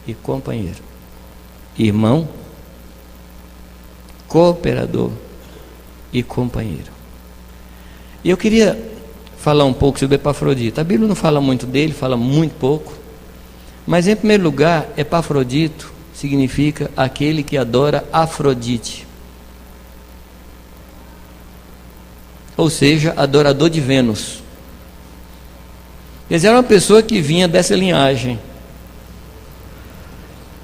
e companheiro. Irmão, cooperador e companheiro. E eu queria falar um pouco sobre Epafrodito. A Bíblia não fala muito dele, fala muito pouco. Mas em primeiro lugar, Epafrodito significa aquele que adora Afrodite. Ou seja, adorador de Vênus. Eles eram uma pessoa que vinha dessa linhagem.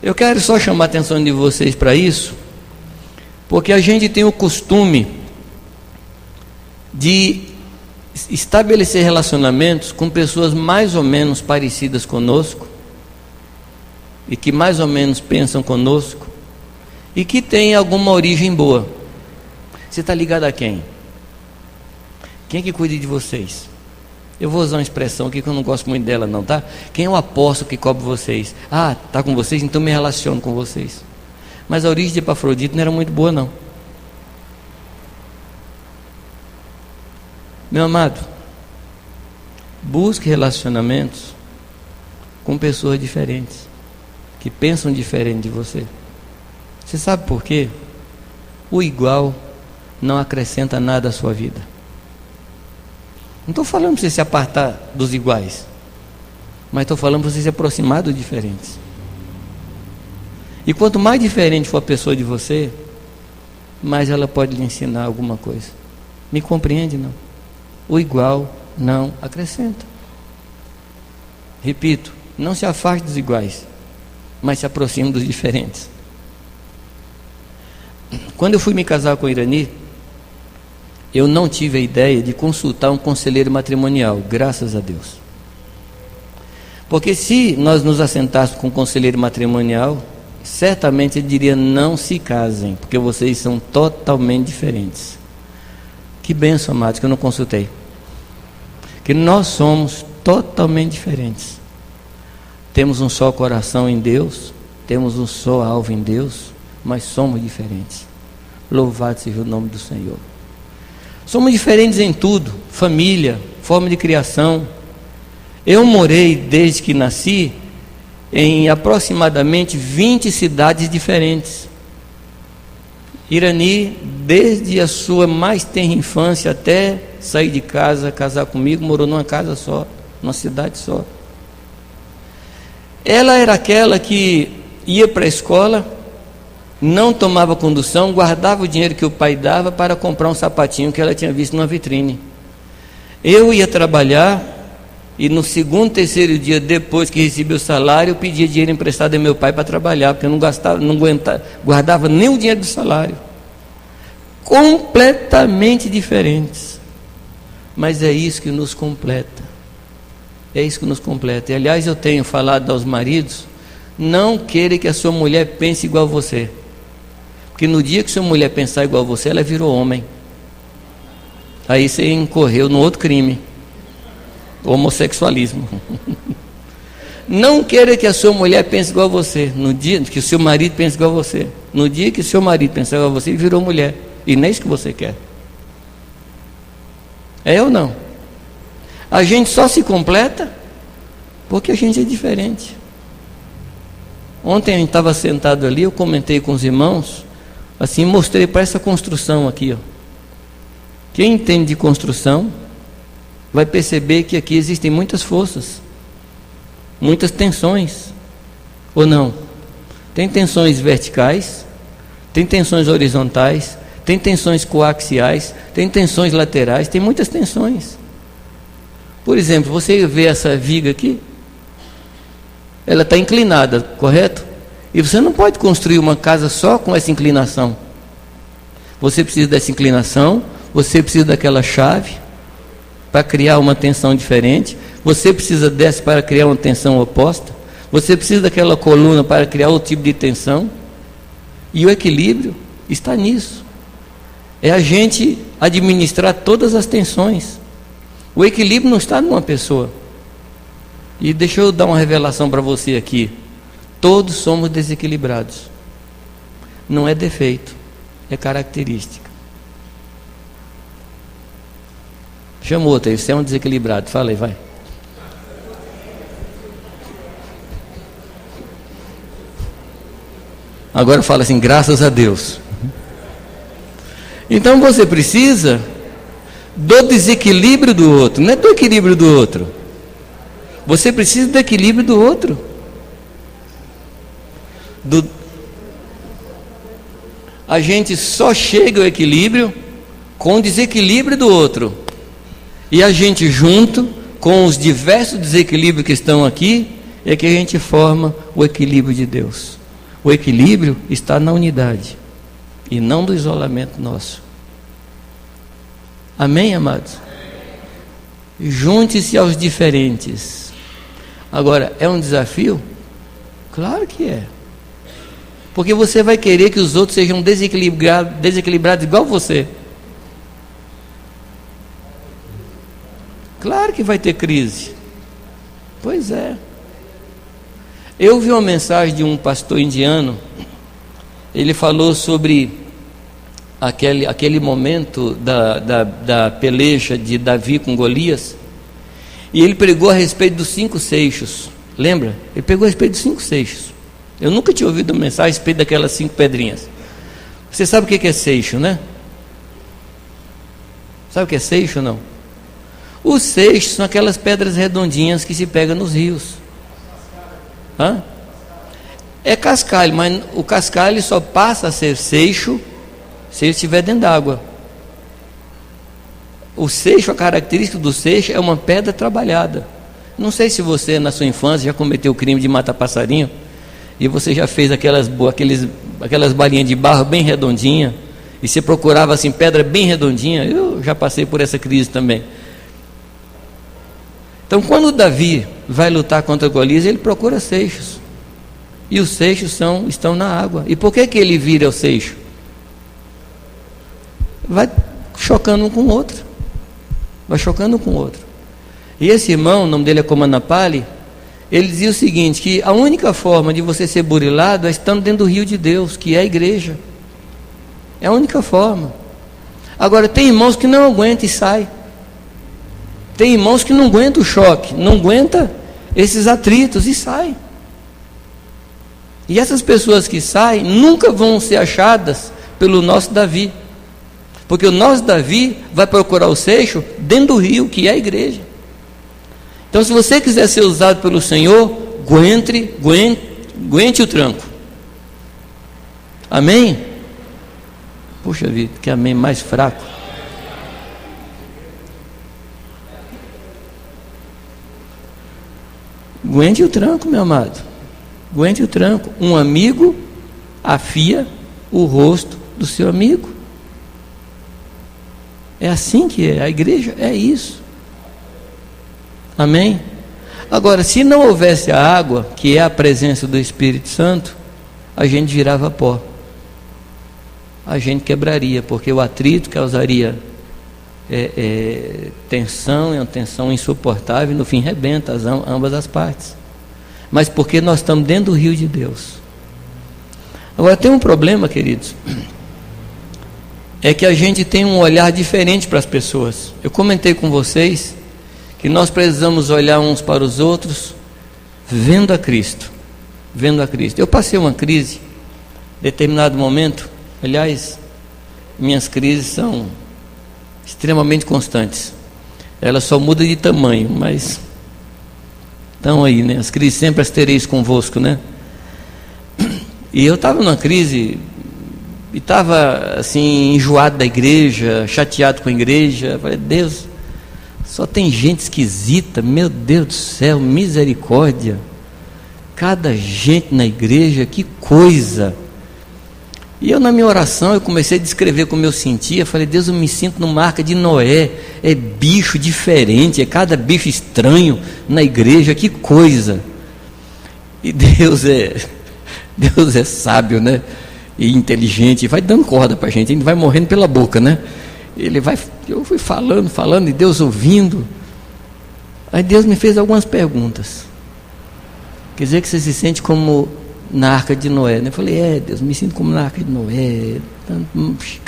Eu quero só chamar a atenção de vocês para isso, porque a gente tem o costume de estabelecer relacionamentos com pessoas mais ou menos parecidas conosco, e que mais ou menos pensam conosco, e que têm alguma origem boa. Você está ligado a quem? Quem é que cuida de vocês? Eu vou usar uma expressão aqui que eu não gosto muito dela não, tá? Quem é o apóstolo que cobre vocês? Ah, está com vocês, então me relaciono com vocês. Mas a origem de Epafrodito não era muito boa não. Meu amado, busque relacionamentos com pessoas diferentes, que pensam diferente de você. Você sabe por quê? O igual não acrescenta nada à sua vida. Não estou falando para você se apartar dos iguais, mas estou falando para você se aproximar dos diferentes. E quanto mais diferente for a pessoa de você, mais ela pode lhe ensinar alguma coisa. Me compreende, não? O igual não acrescenta. Repito, não se afaste dos iguais, mas se aproxime dos diferentes. Quando eu fui me casar com a Irani, eu não tive a ideia de consultar um conselheiro matrimonial, graças a Deus. Porque se nós nos assentássemos com um conselheiro matrimonial, certamente ele diria: não se casem, porque vocês são totalmente diferentes. Que bênção, amados, que eu não consultei. Que nós somos totalmente diferentes. Temos um só coração em Deus, temos um só alvo em Deus, mas somos diferentes. Louvado seja o nome do Senhor. Somos diferentes em tudo: família, forma de criação. Eu morei desde que nasci em aproximadamente 20 cidades diferentes. Irani, desde a sua mais tenra infância até sair de casa, casar comigo, morou numa casa só, numa cidade só. Ela era aquela que ia para a escola, não tomava condução, guardava o dinheiro que o pai dava para comprar um sapatinho que ela tinha visto numa vitrine. Eu ia trabalhar e no segundo, terceiro dia depois que recebi o salário, eu pedia dinheiro emprestado ao meu pai para trabalhar, porque eu não gastava, não aguentava, guardava nem o dinheiro do salário. Completamente diferentes. Mas é isso que nos completa. É isso que nos completa. E aliás, eu tenho falado aos maridos: não queira que a sua mulher pense igual a você. Porque no dia que sua mulher pensar igual a você, ela virou homem. Aí você incorreu no outro crime: homossexualismo. Não queira que a sua mulher pense igual a você. No dia que o seu marido pense igual a você. No dia que o seu marido pensar igual a você, ele virou mulher. E nem isso que você quer. É ou não? A gente só se completa porque a gente é diferente. Ontem a gente estava sentado ali, eu comentei com os irmãos, assim, mostrei para essa construção aqui, ó. Quem entende de construção vai perceber que aqui existem muitas forças, muitas tensões, ou não? Tem tensões verticais, tem tensões horizontais, tem tensões coaxiais, tem tensões laterais, tem muitas tensões. Por exemplo, você vê essa viga aqui, ela está inclinada, correto? E você não pode construir uma casa só com essa inclinação. Você precisa dessa inclinação, você precisa daquela chave para criar uma tensão diferente, você precisa dessa para criar uma tensão oposta, você precisa daquela coluna para criar outro tipo de tensão. E o equilíbrio está nisso. É a gente administrar todas as tensões. O equilíbrio não está numa pessoa. E deixa eu dar uma revelação para você aqui: todos somos desequilibrados. Não é defeito, é característica. Chama outro aí, você é um desequilibrado. Fala aí, vai. Agora fala assim, graças a Deus. Então você precisa do desequilíbrio do outro, não é do equilíbrio do outro. Você precisa do equilíbrio do outro. A gente só chega ao equilíbrio com o desequilíbrio do outro. E a gente, junto com os diversos desequilíbrios que estão aqui, é que a gente forma o equilíbrio de Deus. O equilíbrio está na unidade e não do isolamento nosso. Amém, amados? Junte-se aos diferentes. Agora, é um desafio? Claro que é. Porque você vai querer que os outros sejam desequilibrados igual você. Claro que vai ter crise. Pois é. Eu vi uma mensagem de um pastor indiano. Ele falou sobre aquele momento da peleja de Davi com Golias. E ele pregou a respeito dos 5 seixos. Lembra? Ele pregou a respeito dos 5 seixos. Eu nunca tinha ouvido uma mensagem a respeito daquelas 5 pedrinhas. Você sabe o que é seixo, né? Sabe o que é seixo ou não? Os seixos são aquelas pedras redondinhas que se pegam nos rios. Hã? É cascalho, mas o cascalho só passa a ser seixo se ele estiver dentro d'água. O seixo, a característica do seixo é uma pedra trabalhada. Não sei se você na sua infância já cometeu o crime de matar passarinho e você já fez aquelas balinhas de barro bem redondinha e você procurava assim pedra bem redondinha. Eu já passei por essa crise também. Então, quando Davi vai lutar contra Golias, ele procura seixos. E os seixos estão na água. E por que ele vira o seixo? Vai chocando um com o outro. Vai chocando um com o outro. E esse irmão, o nome dele é Komanapali, ele dizia o seguinte, que a única forma de você ser burilado é estando dentro do rio de Deus, que é a igreja. É a única forma. Agora, tem irmãos que não aguentam e saem. Tem irmãos que não aguentam o choque, não aguentam esses atritos e saem. E essas pessoas que saem nunca vão ser achadas pelo nosso Davi. Porque o nosso Davi vai procurar o seixo dentro do rio, que é a igreja. Então, se você quiser ser usado pelo Senhor, aguente o tranco. Amém? Puxa vida, que amém mais fraco. Aguente o tranco, meu amado. Aguente o tranco. Um amigo afia o rosto do seu amigo. É assim que é. A igreja é isso. Amém? Agora, se não houvesse a água, que é a presença do Espírito Santo, a gente virava pó. A gente quebraria, porque o atrito causaria tensão, é uma tensão insuportável, e no fim rebenta ambas as partes. Mas porque nós estamos dentro do rio de Deus. Agora tem um problema, queridos, é que a gente tem um olhar diferente para as pessoas. Eu comentei com vocês que nós precisamos olhar uns para os outros vendo a Cristo. Vendo a Cristo. Eu passei uma crise em determinado momento. Aliás, minhas crises são extremamente constantes. Elas só mudam de tamanho, mas estão aí, né? As crises sempre as tereis convosco, né? E eu estava numa crise e estava assim enjoado da igreja, chateado com a igreja. Eu falei, Deus, só tem gente esquisita, meu Deus do céu, misericórdia. Cada gente na igreja, que coisa. E eu na minha oração, eu comecei a descrever como eu sentia. Eu falei, Deus, eu me sinto numa arca de Noé. É bicho diferente, é cada bicho estranho na igreja, que coisa. E Deus é sábio, né? E inteligente, vai dando corda para a gente vai morrendo pela boca, né? Eu fui falando, e Deus ouvindo. Aí Deus me fez algumas perguntas. Quer dizer que você se sente como na Arca de Noé. Eu falei, Deus, me sinto como na Arca de Noé,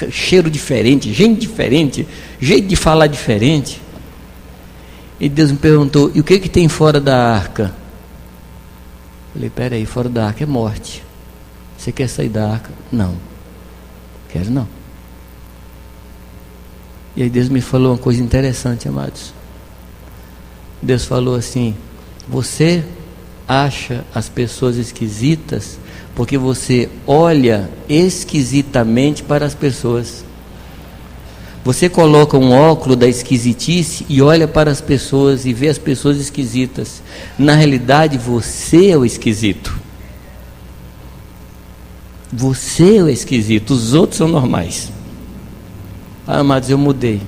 cheiro diferente, gente diferente, jeito de falar diferente. E Deus me perguntou, e o que tem fora da arca? Eu falei, peraí, fora da arca é morte. Você quer sair da arca? Não, quero não. E aí Deus me falou uma coisa interessante, amados. Deus falou assim, você acha as pessoas esquisitas porque você olha esquisitamente para as pessoas. Você coloca um óculos da esquisitice e olha para as pessoas e vê as pessoas esquisitas. Na realidade, você é o esquisito. Você é o esquisito, os outros são normais. Amados, eu mudei.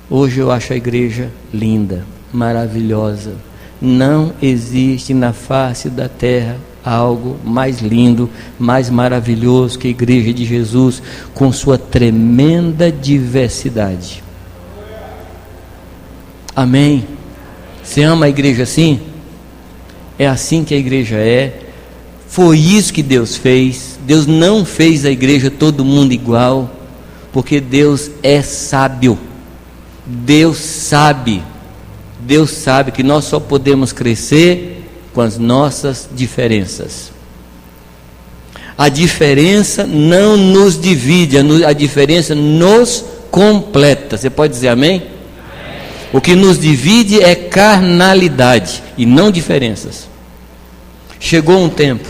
Hoje eu acho a igreja linda, maravilhosa. Não existe na face da terra algo mais lindo, mais maravilhoso que a igreja de Jesus, com sua tremenda diversidade. Amém? Você ama a igreja assim? É assim que a igreja é. Foi isso que Deus fez. Deus não fez a igreja todo mundo igual, porque Deus é sábio. Deus sabe que nós só podemos crescer com as nossas diferenças. A diferença não nos divide, a diferença nos completa. Você pode dizer amém? Amém. O que nos divide é carnalidade e não diferenças. Chegou um tempo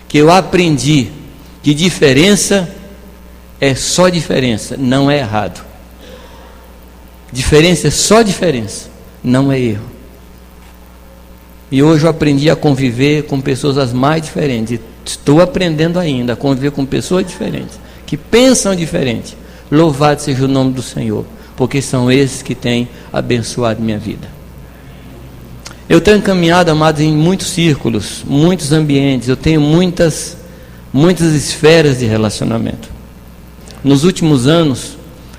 que eu aprendi que diferença é só diferença, não é errado. Diferença é só diferença, não é erro. E hoje eu aprendi a conviver com pessoas as mais diferentes. Estou aprendendo ainda a conviver com pessoas diferentes, que pensam diferente. Louvado seja o nome do Senhor, porque são esses que têm abençoado minha vida. Eu tenho caminhado, amados, em muitos círculos, muitos ambientes. Eu tenho muitas esferas de relacionamento. Nos últimos anos,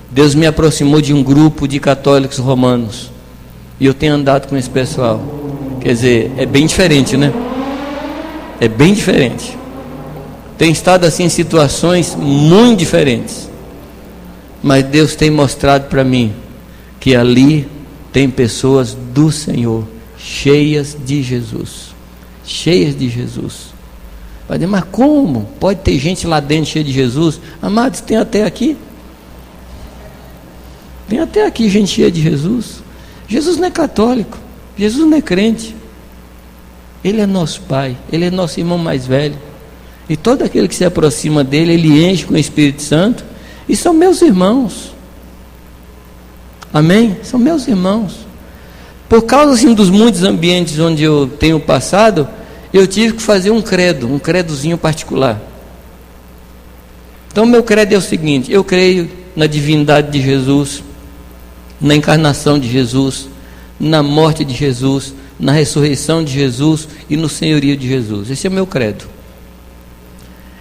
Deus me aproximou de um grupo de católicos romanos. E eu tenho andado com esse pessoal. Quer dizer, é bem diferente, né? É bem diferente. Tenho estado assim em situações muito diferentes. Mas Deus tem mostrado para mim que ali tem pessoas do Senhor, cheias de Jesus. Cheias de Jesus. Vai dizer, mas como? Pode ter gente lá dentro cheia de Jesus? Amados, tem até aqui. Tem até aqui gente cheia de Jesus. Jesus não é católico. Jesus não é crente. Ele é nosso Pai. Ele é nosso irmão mais velho. E todo aquele que se aproxima dele, ele enche com o Espírito Santo. E são meus irmãos. Amém? São meus irmãos. Por causa assim, dos muitos ambientes onde eu tenho passado, eu tive que fazer um credozinho particular. Então meu credo é o seguinte: eu creio na divindade de Jesus, na encarnação de Jesus, na morte de Jesus, na ressurreição de Jesus e no senhorio de Jesus. Esse é o meu credo.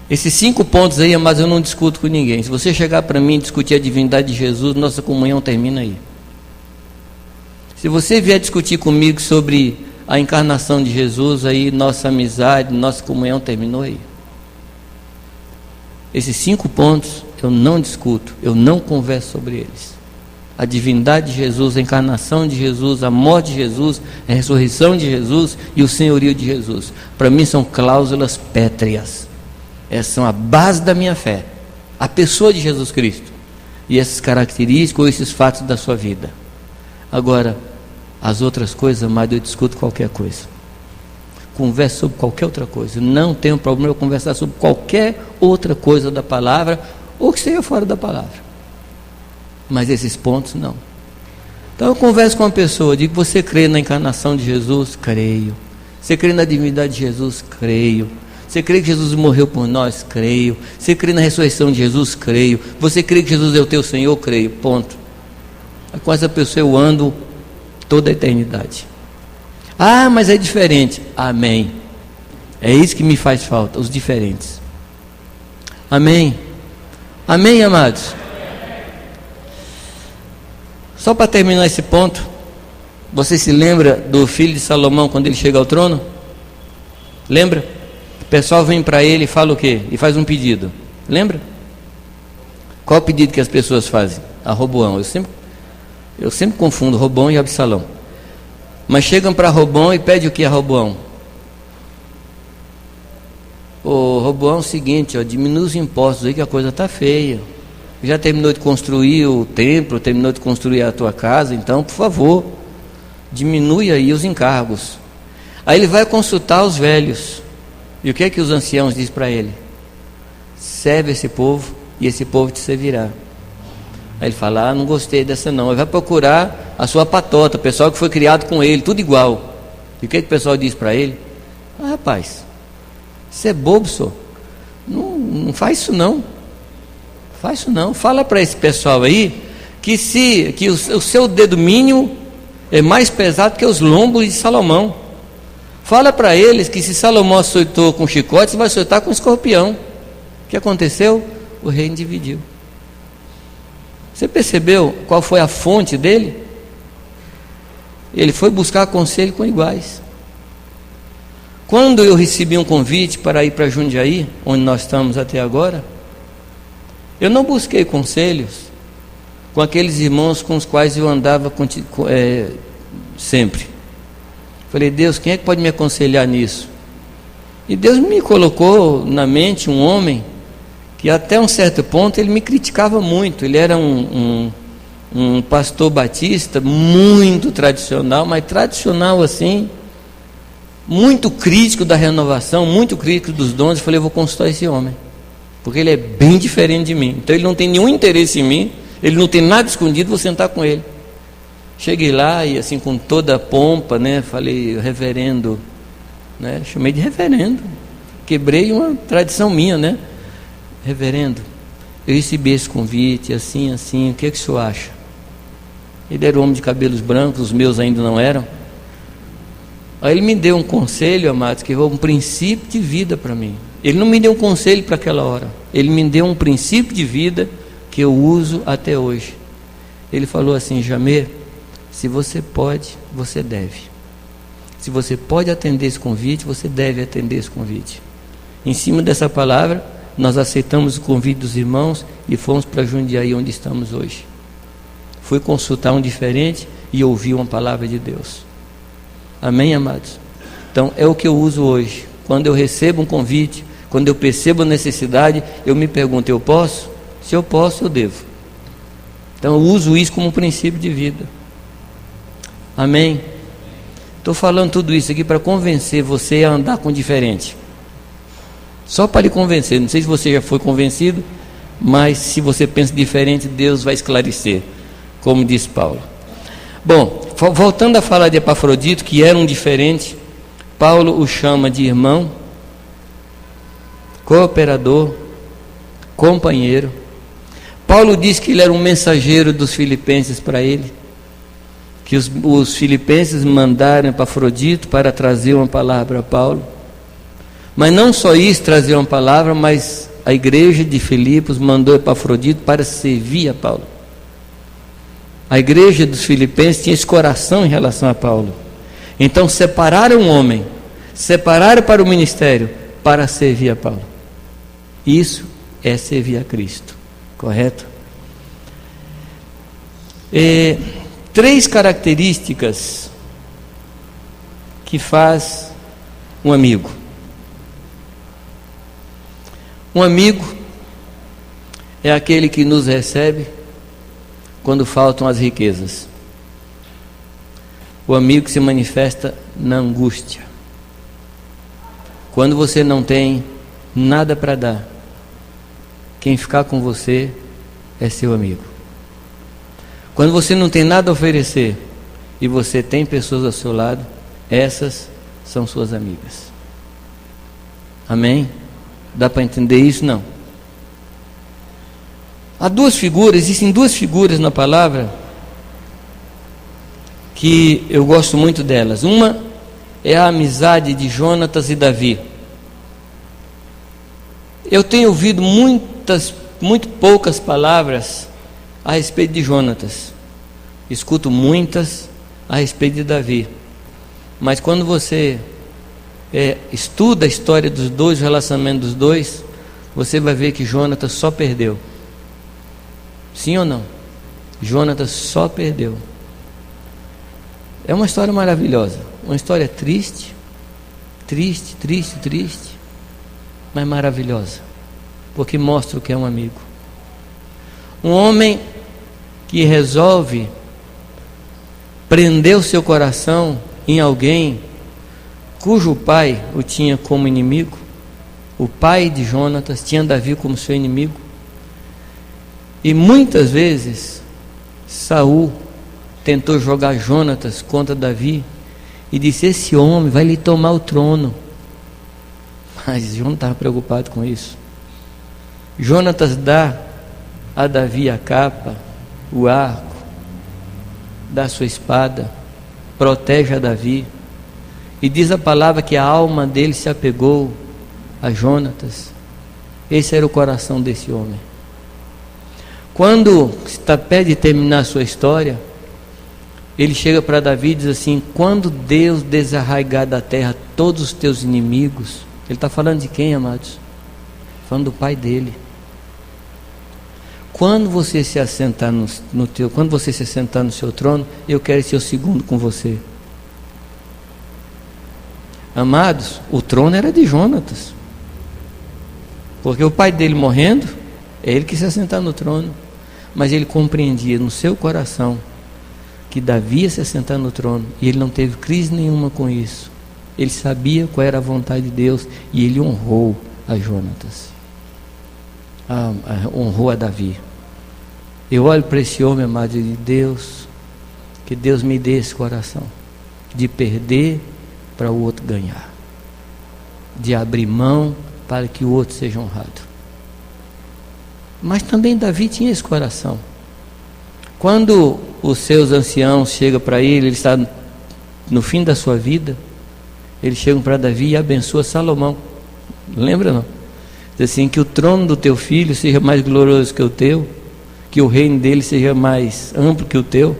Esses 5 pontos aí, mas eu não discuto com ninguém. Se você chegar para mim e discutir a divindade de Jesus, nossa comunhão termina aí. Se você vier discutir comigo sobre a encarnação de Jesus, aí nossa amizade, nossa comunhão terminou aí. Esses 5 pontos eu não discuto, eu não converso sobre eles. A divindade de Jesus, a encarnação de Jesus, a morte de Jesus, a ressurreição de Jesus e o senhorio de Jesus. Para mim são cláusulas pétreas. Essas são a base da minha fé. A pessoa de Jesus Cristo. E essas características ou esses fatos da sua vida. Agora, as outras coisas, amado, eu discuto qualquer coisa. Converso sobre qualquer outra coisa. Não tenho problema eu conversar sobre qualquer outra coisa da palavra ou que esteja fora da palavra. Mas esses pontos não. Então eu converso com uma pessoa, digo: você crê na encarnação de Jesus? Creio. Você crê na divindade de Jesus? Creio. Você crê que Jesus morreu por nós? Creio. Você crê na ressurreição de Jesus? Creio. Você crê que Jesus é o teu Senhor? Creio. Ponto. Com essa pessoa eu ando toda a eternidade. Ah, mas é diferente. Amém. É isso que me faz falta, os diferentes. Amém. Amém, amados. Só para terminar esse ponto, Você se lembra do filho de Salomão quando ele chega ao trono? Lembra? O pessoal vem para ele e fala o quê? E faz um pedido. Lembra? Qual o pedido que as pessoas fazem? A Roboão. Eu sempre confundo Roboão e Absalão. Mas chegam para Roboão e pedem o que a Roboão? Ô Roboão, é o seguinte, ó, diminui os impostos aí que a coisa está feia. Já terminou de construir o templo, terminou de construir a tua casa, então, por favor, diminui aí os encargos. Aí ele vai consultar os velhos. E o que é que os anciãos dizem para ele? Serve esse povo e esse povo te servirá. Aí ele fala, não gostei dessa não. Ele vai procurar a sua patota, o pessoal que foi criado com ele, tudo igual. E o que é que o pessoal diz para ele? Rapaz, você é bobo, senhor. Não faz isso não. Faz isso não. Fala para esse pessoal aí que o seu dedo mínimo é mais pesado que os lombos de Salomão. Fala para eles que se Salomão açoitou com chicote, você vai açoitar com escorpião. O que aconteceu? O reino dividiu. Você percebeu qual foi a fonte dele? Ele foi buscar conselho com iguais. Quando eu recebi um convite para ir para Jundiaí, onde nós estamos até agora, eu não busquei conselhos com aqueles irmãos com os quais eu andava sempre. Falei, Deus, quem é que pode me aconselhar nisso? E Deus me colocou na mente um homem que até um certo ponto ele me criticava muito. Ele era um pastor batista muito tradicional, mas tradicional assim, muito crítico da renovação, muito crítico dos dons. Eu falei, eu vou consultar esse homem, porque ele é bem diferente de mim. Então ele não tem nenhum interesse em mim, ele não tem nada escondido, vou sentar com ele. Cheguei lá e assim com toda a pompa, né, falei, reverendo, né, chamei de reverendo, quebrei uma tradição minha, né, reverendo, eu recebi esse convite, assim, o que é que o senhor acha? Ele era um homem de cabelos brancos, os meus ainda não eram. Aí ele me deu um conselho, amados, que foi um princípio de vida para mim. Ele não me deu um conselho para aquela hora, ele me deu um princípio de vida que eu uso até hoje. Ele falou assim, Jamê, se você pode, você deve. Se você pode atender esse convite, você deve atender esse convite. Em cima dessa palavra, nós aceitamos o convite dos irmãos e fomos para Jundiaí, onde estamos hoje. Fui consultar um diferente e ouvi uma palavra de Deus. Amém, amados? Então, é o que eu uso hoje. Quando eu recebo um convite, quando eu percebo a necessidade, eu me pergunto, eu posso? Se eu posso, eu devo. Então, eu uso isso como um princípio de vida. Amém? Estou falando tudo isso aqui para convencer você a andar com diferente. Só para lhe convencer. Não sei se você já foi convencido, mas se você pensa diferente, Deus vai esclarecer, como diz Paulo. Bom, voltando a falar de Epafrodito, que era um diferente, Paulo o chama de irmão, cooperador, companheiro. Paulo diz que ele era um mensageiro dos filipenses para ele, que os filipenses mandaram Epafrodito para trazer uma palavra a Paulo. Mas não só isso, trazer uma palavra, mas a igreja de Filipos mandou Epafrodito para servir a Paulo. A igreja dos filipenses tinha esse coração em relação a Paulo. Então separaram um homem, separaram para o ministério, para servir a Paulo. Isso é servir a Cristo, correto? Três características que faz um amigo. Um amigo é aquele que nos recebe quando faltam as riquezas. O amigo que se manifesta na angústia. Quando você não tem nada para dar, quem ficar com você é seu amigo. Quando você não tem nada a oferecer e você tem pessoas ao seu lado, essas são suas amigas. Amém? Dá para entender isso? Não. Existem duas figuras na palavra que eu gosto muito delas. Uma é a amizade de Jonatas e Davi. Eu tenho ouvido muito poucas palavras a respeito de Jonatas. Escuto muitas a respeito de Davi. Mas quando você estuda a história dos dois, o relacionamento dos dois, você vai ver que Jonatas só perdeu. Sim ou não? Jonatas só perdeu. É uma história maravilhosa, uma história triste, mas maravilhosa, porque mostra o que é um amigo. Um homem que resolve prender o seu coração em alguém cujo pai o tinha como inimigo. O pai de Jonatas tinha Davi como seu inimigo, e muitas vezes Saul tentou jogar Jonatas contra Davi e disse: esse homem vai lhe tomar o trono. Mas Jonatas estava preocupado com isso. Jonatas dá a Davi a capa, o arco, dá a sua espada, protege a Davi, e diz a palavra que a alma dele se apegou a Jonatas. Esse era o coração desse homem. Quando está perto de terminar a sua história, ele chega para Davi e diz assim: quando Deus desarraigar da terra todos os teus inimigos. Ele está falando de quem, amados? Falando do pai dele. Quando você se assentar quando você se sentar no seu trono, eu quero ser o segundo com você. Amados, o trono era de Jonatas, porque o pai dele morrendo, é ele que se assentar no trono. Mas ele compreendia no seu coração que Davi ia se assentar no trono, e ele não teve crise nenhuma com isso. Ele sabia qual era a vontade de Deus, e ele honrou a Jonatas, honrou a Davi. Eu olho para esse homem, amado, de Deus, que Deus me dê esse coração de perder para o outro ganhar, de abrir mão para que o outro seja honrado. Mas também Davi tinha esse coração. Quando os seus anciãos chegam para ele está no fim da sua vida, eles chegam para Davi e abençoam Salomão. Lembra não? Diz assim: que o trono do teu filho seja mais glorioso que o teu, que o reino dele seja mais amplo que o teu.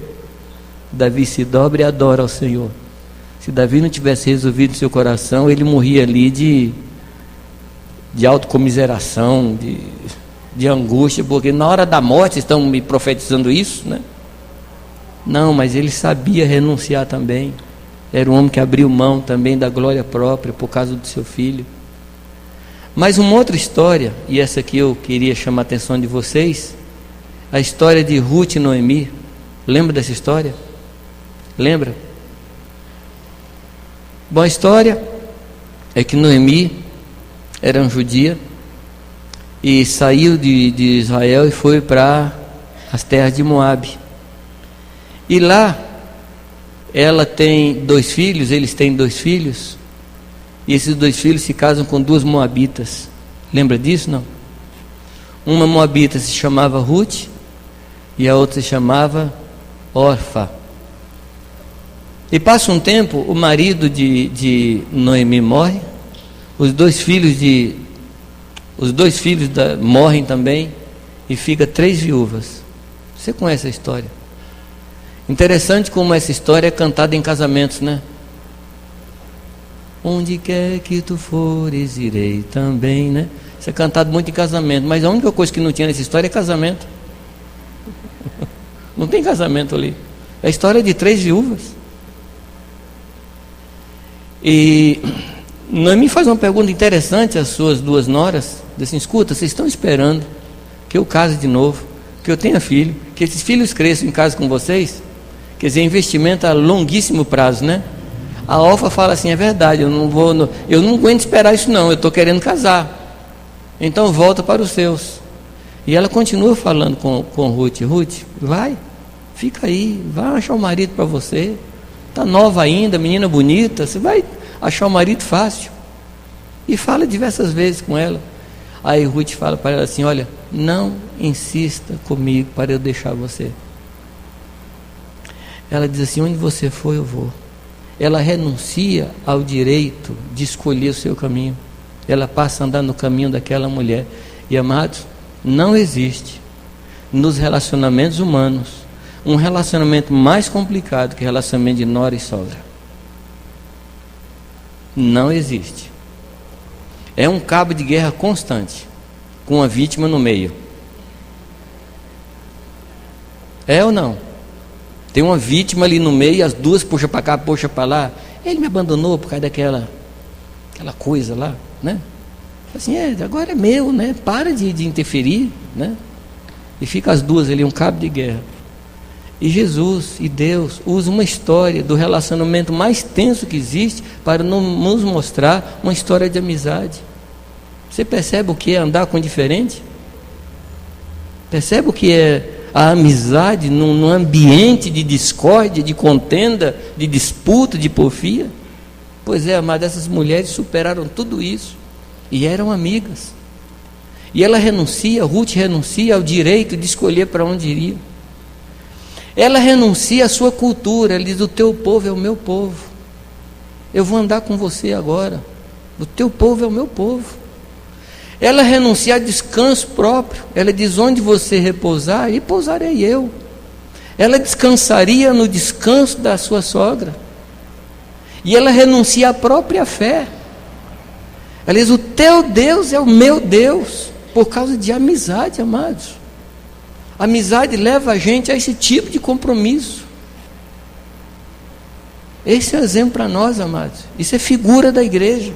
Davi se dobra e adora ao Senhor. Se Davi não tivesse resolvido em seu coração, ele morria ali de autocomiseração, de angústia, porque na hora da morte estão me profetizando isso, né? Não, mas ele sabia renunciar também. Era um homem que abriu mão também da glória própria por causa do seu filho. Mas uma outra história, e essa aqui eu queria chamar a atenção de vocês, a história de Ruth e Noemi. Lembra dessa história? Lembra? Bom, a história é que Noemi era uma judia e saiu de Israel e foi para as terras de Moabe. E lá ela tem 2 filhos, eles têm 2 filhos, e esses 2 filhos se casam com 2 moabitas. Lembra disso, não? Uma moabita se chamava Ruth e a outra se chamava Orfa. E passa um tempo, o marido de Noemi morre, os 2 filhos morrem também, e fica 3 viúvas. Você conhece a história? Interessante como essa história é cantada em casamentos, né? Onde quer que tu fores, irei também, né? Isso é cantado muito em casamento, mas a única coisa que não tinha nessa história é casamento. Não tem casamento ali. É a história de 3 viúvas. E Noemi faz uma pergunta interessante às suas 2 noras. Diz assim: escuta, vocês estão esperando que eu case de novo, que eu tenha filho, que esses filhos cresçam em casa com vocês? Quer dizer, investimento a longuíssimo prazo, né? A Orfa fala assim: é verdade, eu não aguento esperar isso não, eu estou querendo casar. Então volta para os seus. E ela continua falando com Ruth: Ruth, vai, fica aí, vai achar um marido para você. Está nova ainda, menina bonita, você vai achar um marido fácil. E fala diversas vezes com ela. Aí Ruth fala para ela assim: olha, não insista comigo para eu deixar você. Ela diz assim: onde você for eu vou. Ela renuncia ao direito de escolher o seu caminho. Ela passa a andar no caminho daquela mulher. E amados, não existe nos relacionamentos humanos um relacionamento mais complicado que relacionamento de nora e sogra. Não existe. É um cabo de guerra constante, com uma vítima no meio. É ou não? Tem uma vítima ali no meio, as duas puxam para cá, puxam para lá. Ele me abandonou por causa daquela coisa lá, né? Assim, agora é meu, né? Para de interferir, né? E fica as duas ali, um cabo de guerra. E Jesus e Deus usam uma história do relacionamento mais tenso que existe para nos mostrar uma história de amizade. Você percebe o que é andar com diferente? Percebe o que é a amizade num ambiente de discórdia, de contenda, de disputa, de porfia? Pois é, amado, essas mulheres superaram tudo isso e eram amigas. E ela Ruth renuncia ao direito de escolher para onde iria. Ela renuncia à sua cultura. Ela diz: o teu povo é o meu povo, eu vou andar com você agora, o teu povo é o meu povo. Ela renuncia a descanso próprio. Ela diz: onde você repousar, e pousarei eu. Ela descansaria no descanso da sua sogra. E ela renuncia à própria fé. Ela diz: o teu Deus é o meu Deus, por causa de amizade, amados. Amizade leva a gente a esse tipo de compromisso. Esse é o exemplo para nós, amados. Isso é figura da igreja.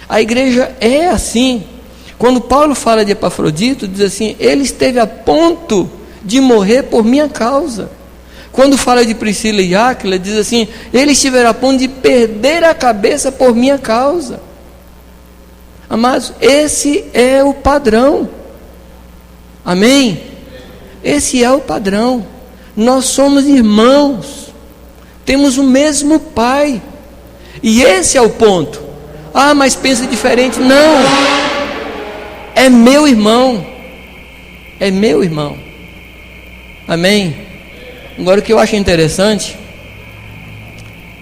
A igreja é assim. Quando Paulo fala de Epafrodito, diz assim: ele esteve a ponto de morrer por minha causa. Quando fala de Priscila e Áquila, diz assim: ele estiver a ponto de perder a cabeça por minha causa. Amados, esse é o padrão. Amém? Esse é o padrão. Nós somos irmãos, temos o mesmo Pai, e esse é o ponto. Ah, mas pensa diferente. Não, é meu irmão, é meu irmão. Amém? Agora, o que eu acho interessante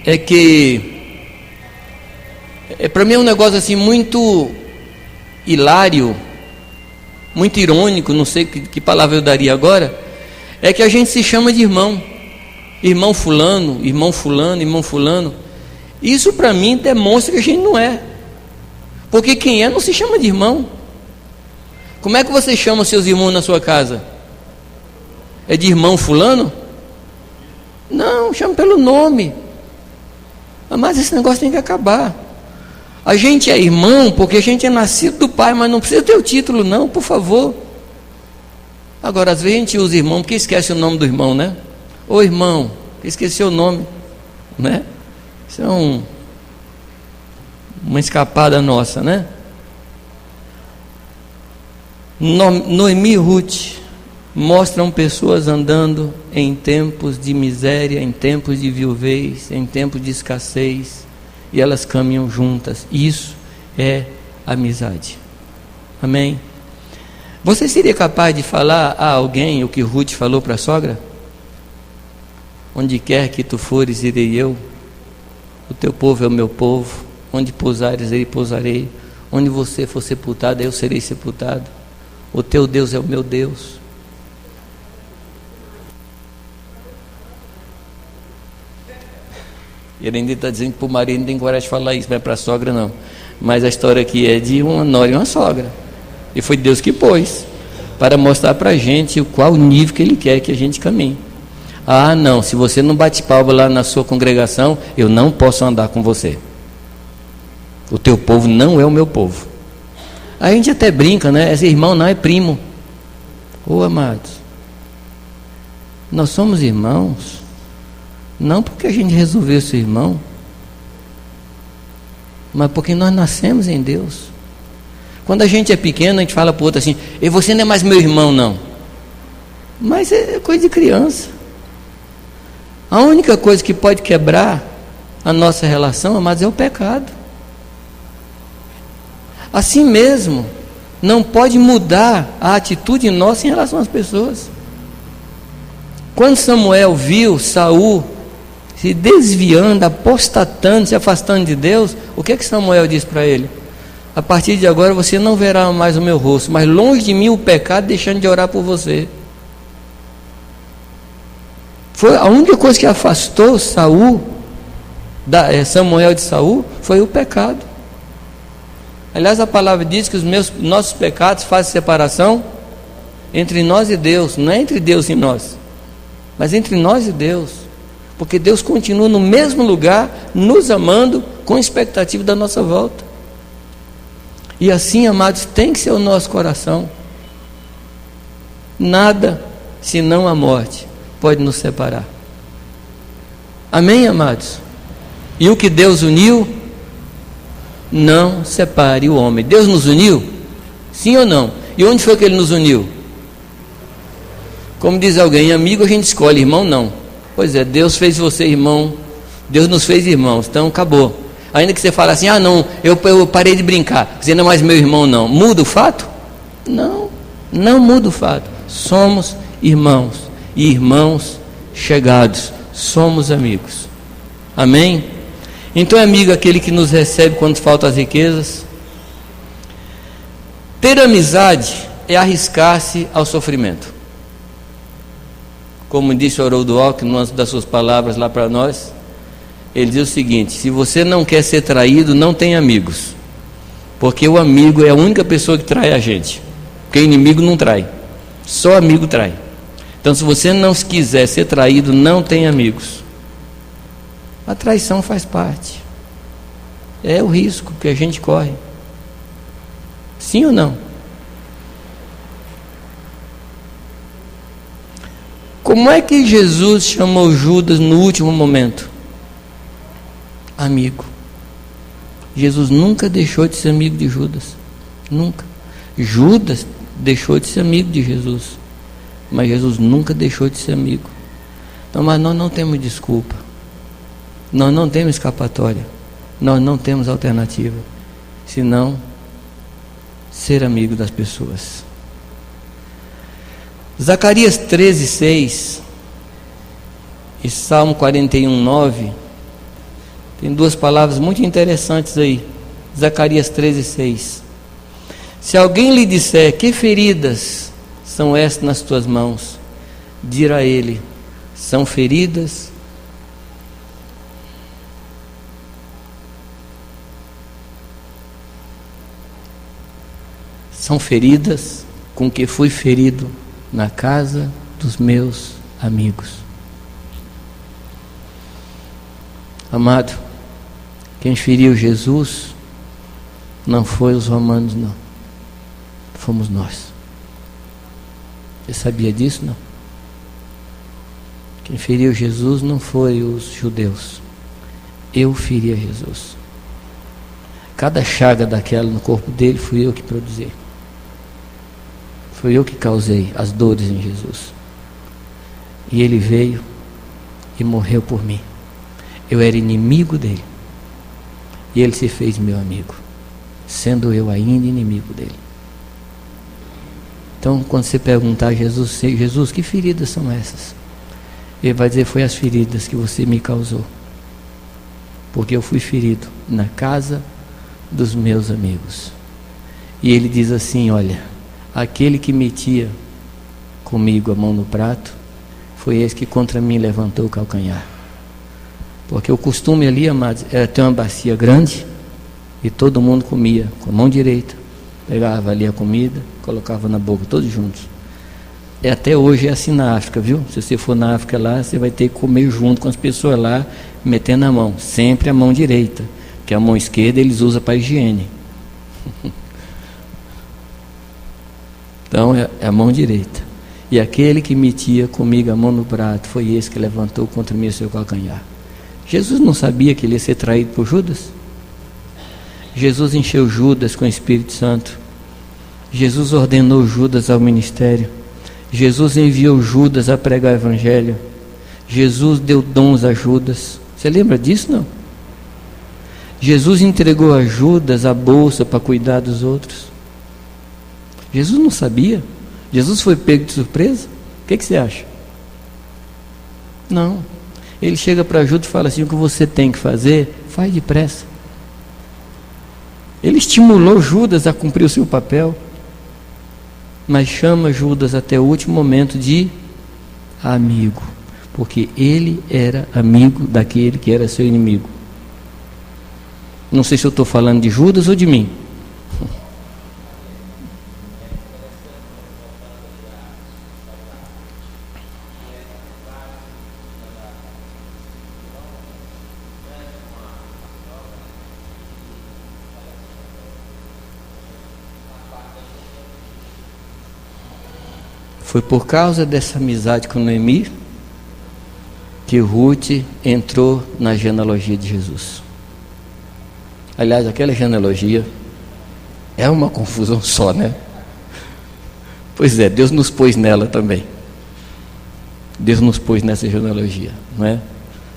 é que para mim é um negócio assim muito hilário, muito irônico, não sei que palavra eu daria agora, é que a gente se chama de irmão. Irmão fulano, irmão fulano, irmão fulano. Isso para mim demonstra que a gente não é. Porque quem é não se chama de irmão. Como é que você chama os seus irmãos na sua casa? É de irmão fulano? Não, chama pelo nome. Mas esse negócio tem que acabar. A gente é irmão porque a gente é nascido do Pai, mas não precisa ter o título não, por favor. Agora, às vezes a gente usa irmão porque esquece o nome do irmão, né? Ô irmão, esqueceu o nome, né? Isso é uma escapada nossa, né? Noemi e Ruth mostram pessoas andando em tempos de miséria, em tempos de viuvez, em tempos de escassez, e elas caminham juntas. Isso é amizade. Amém? Você seria capaz de falar a alguém o que Ruth falou para a sogra? Onde quer que tu fores, irei eu. O teu povo é o meu povo. Onde pousares, eu pousarei. Onde você for sepultado, eu serei sepultado. O teu Deus é o meu Deus. Ele ainda está dizendo que para o marido não tem coragem de falar isso, não é para a sogra não. Mas a história aqui é de uma nora e uma sogra. E foi Deus que pôs, para mostrar para a gente qual o nível que Ele quer que a gente caminhe. Ah não, se você não bate palma lá na sua congregação, eu não posso andar com você. O teu povo não é o meu povo. A gente até brinca, né? Esse irmão não é primo. Ô amados, nós somos irmãos, não porque a gente resolveu ser irmão, mas porque nós nascemos em Deus. Quando a gente é pequeno, a gente fala para o outro assim: e você não é mais meu irmão não. Mas é coisa de criança. A única coisa que pode quebrar a nossa relação, amados, é o pecado. Assim mesmo, não pode mudar a atitude nossa em relação às pessoas. Quando Samuel viu Saul se desviando, apostatando, se afastando de Deus, o que Samuel disse para ele? A partir de agora você não verá mais o meu rosto, mas longe de mim o pecado, deixando de orar por você. Foi a única coisa que afastou Samuel de Saul foi o pecado. Aliás, a palavra diz que nossos pecados fazem separação entre nós e Deus. Não é entre Deus e nós, mas entre nós e Deus, porque Deus continua no mesmo lugar, nos amando, com expectativa da nossa volta. E assim, amados, tem que ser o nosso coração. Nada, senão a morte, pode nos separar. Amém, amados? E o que Deus uniu, não separe o homem. Deus nos uniu? Sim ou não? E onde foi que Ele nos uniu? Como diz alguém, amigo a gente escolhe, irmão não. Pois é, Deus fez você irmão, Deus nos fez irmãos, então acabou. Ainda que você fale assim, não, eu parei de brincar, você não é mais meu irmão não. Muda o fato? Não, não muda o fato. Somos irmãos, e irmãos chegados, somos amigos. Amém? Então é amigo aquele que nos recebe quando faltam as riquezas. Ter amizade é arriscar-se ao sofrimento. Como disse o Haroldo Alckmin, numa das suas palavras lá para nós, ele diz o seguinte: se você não quer ser traído, não tem amigos, porque o amigo é a única pessoa que trai a gente, porque inimigo não trai, só amigo trai. Então, se você não quiser ser traído, não tem amigos. A traição faz parte, é o risco que a gente corre. Sim ou não? Como é que Jesus chamou Judas no último momento? Amigo. Jesus nunca deixou de ser amigo de Judas, nunca. Judas deixou de ser amigo de Jesus, mas Jesus nunca deixou de ser amigo. Então, mas nós não temos desculpa, nós não temos escapatória, nós não temos alternativa, senão ser amigo das pessoas. Zacarias 13:6 e Salmo 41:9 tem duas palavras muito interessantes aí. Zacarias 13:6: se alguém lhe disser que feridas são estas nas tuas mãos, dirá ele, são feridas com que fui ferido na casa dos meus amigos. Amado, quem feriu Jesus não foi os romanos, não, fomos nós. Você sabia disso, não? Quem feriu Jesus não foi os judeus, eu feri a Jesus. Cada chaga daquela no corpo dele fui eu que produzi. Foi eu que causei as dores em Jesus. E Ele veio e morreu por mim. Eu era inimigo dele, e Ele se fez meu amigo, sendo eu ainda inimigo dele. Então, quando você perguntar a Jesus, Jesus, que feridas são essas? Ele vai dizer, foi as feridas que você me causou, porque eu fui ferido na casa dos meus amigos. E Ele diz assim, olha, aquele que metia comigo a mão no prato, foi esse que contra mim levantou o calcanhar. Porque o costume ali, amados, era ter uma bacia grande, e todo mundo comia com a mão direita, pegava ali a comida, colocava na boca, todos juntos. Até hoje é assim na África, viu? Se você for na África lá, você vai ter que comer junto com as pessoas lá, metendo a mão, sempre a mão direita, porque a mão esquerda eles usam para higiene. Então é a mão direita. E aquele que metia comigo a mão no prato, foi esse que levantou contra mim o seu calcanhar. Jesus não sabia que ele ia ser traído por Judas? Jesus encheu Judas com o Espírito Santo. Jesus ordenou Judas ao ministério. Jesus enviou Judas a pregar o Evangelho. Jesus deu dons a Judas. Você lembra disso, não? Jesus entregou a Judas a bolsa para cuidar dos outros. Jesus não sabia? Jesus foi pego de surpresa? O que você acha? Não. Ele chega para Judas e fala assim, o que você tem que fazer, faz depressa. Ele estimulou Judas a cumprir o seu papel, mas chama Judas até o último momento de amigo, porque ele era amigo daquele que era seu inimigo. Não sei se eu estou falando de Judas ou de mim. Foi por causa dessa amizade com Noemi que Ruth entrou na genealogia de Jesus. Aliás, aquela genealogia é uma confusão só, né? Pois é, Deus nos pôs nela também. Deus nos pôs nessa genealogia, não é?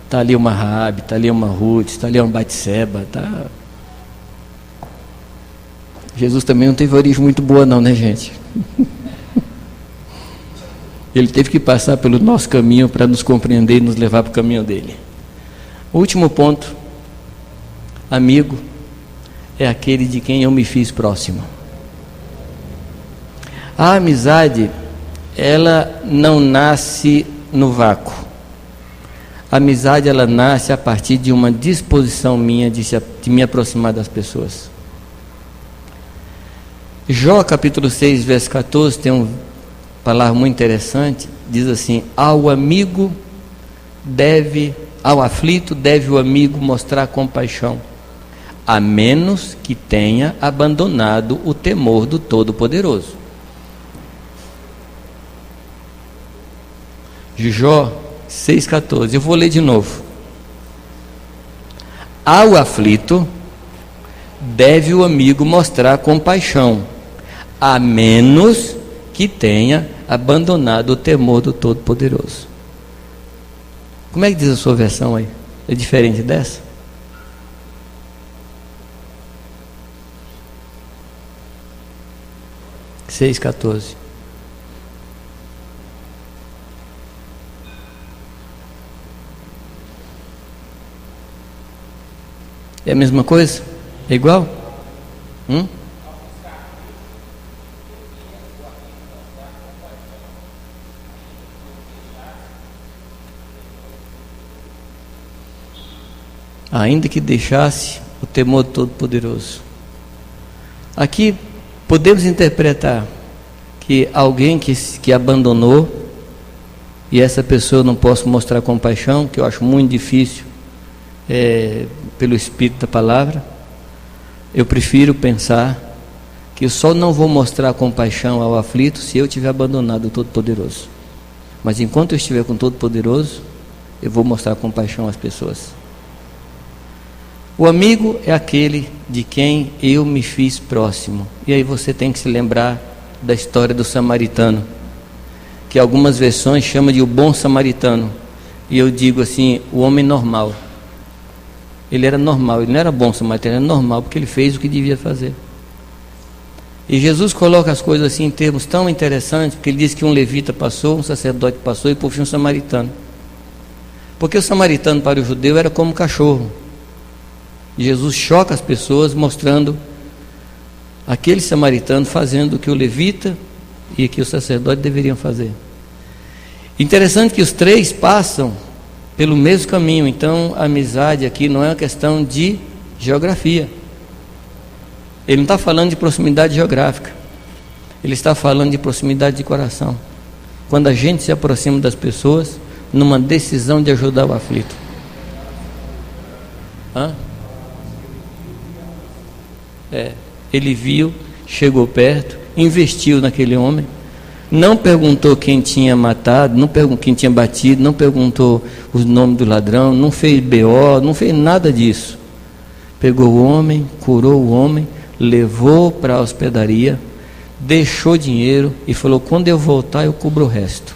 Está ali uma Raabe, está ali uma Ruth, está ali uma Batseba, tá... Jesus também não teve origem muito boa não, né, gente? Ele teve que passar pelo nosso caminho para nos compreender e nos levar para o caminho dele. O último ponto: amigo é aquele de quem eu me fiz próximo. A amizade, ela não nasce no vácuo. A amizade, ela nasce a partir de uma disposição minha de me aproximar das pessoas. Jó capítulo 6, verso 14, tem uma palavra muito interessante, diz assim: ao aflito deve o amigo mostrar compaixão, a menos que tenha abandonado o temor do Todo-Poderoso. Jó 6,14, eu vou ler de novo. Ao aflito deve o amigo mostrar compaixão, a menos que tenha abandonado o temor do Todo-Poderoso. Como é que diz a sua versão aí? É diferente dessa? Seis 14. É a mesma coisa? É igual? Ainda que deixasse o temor do Todo-Poderoso. Aqui podemos interpretar que alguém que abandonou, e essa pessoa não posso mostrar compaixão, que eu acho muito difícil, pelo Espírito da Palavra. Eu prefiro pensar que eu só não vou mostrar compaixão ao aflito se eu tiver abandonado o Todo-Poderoso. Mas enquanto eu estiver com o Todo-Poderoso, eu vou mostrar compaixão às pessoas. O amigo é aquele de quem eu me fiz próximo. E aí você tem que se lembrar da história do samaritano, que algumas versões chamam de o bom samaritano. E eu digo assim, o homem normal. Ele era normal, ele não era bom samaritano, ele era normal, porque ele fez o que devia fazer. E Jesus coloca as coisas assim em termos tão interessantes, porque ele diz que um levita passou, um sacerdote passou e por fim um samaritano. Porque o samaritano para o judeu era como um cachorro. E Jesus choca as pessoas, mostrando aquele samaritano fazendo o que o levita e que o sacerdote deveriam fazer. Interessante que os três passam pelo mesmo caminho. Então a amizade aqui não é uma questão de geografia. Ele não está falando de proximidade geográfica, ele está falando de proximidade de coração. Quando a gente se aproxima das pessoas numa decisão de ajudar o aflito. Ele viu, chegou perto, investiu naquele homem, não perguntou quem tinha matado, não perguntou quem tinha batido, não perguntou o nome do ladrão, não fez BO, não fez nada disso. Pegou o homem, curou o homem, levou para a hospedaria, deixou dinheiro e falou: quando eu voltar eu cubro o resto.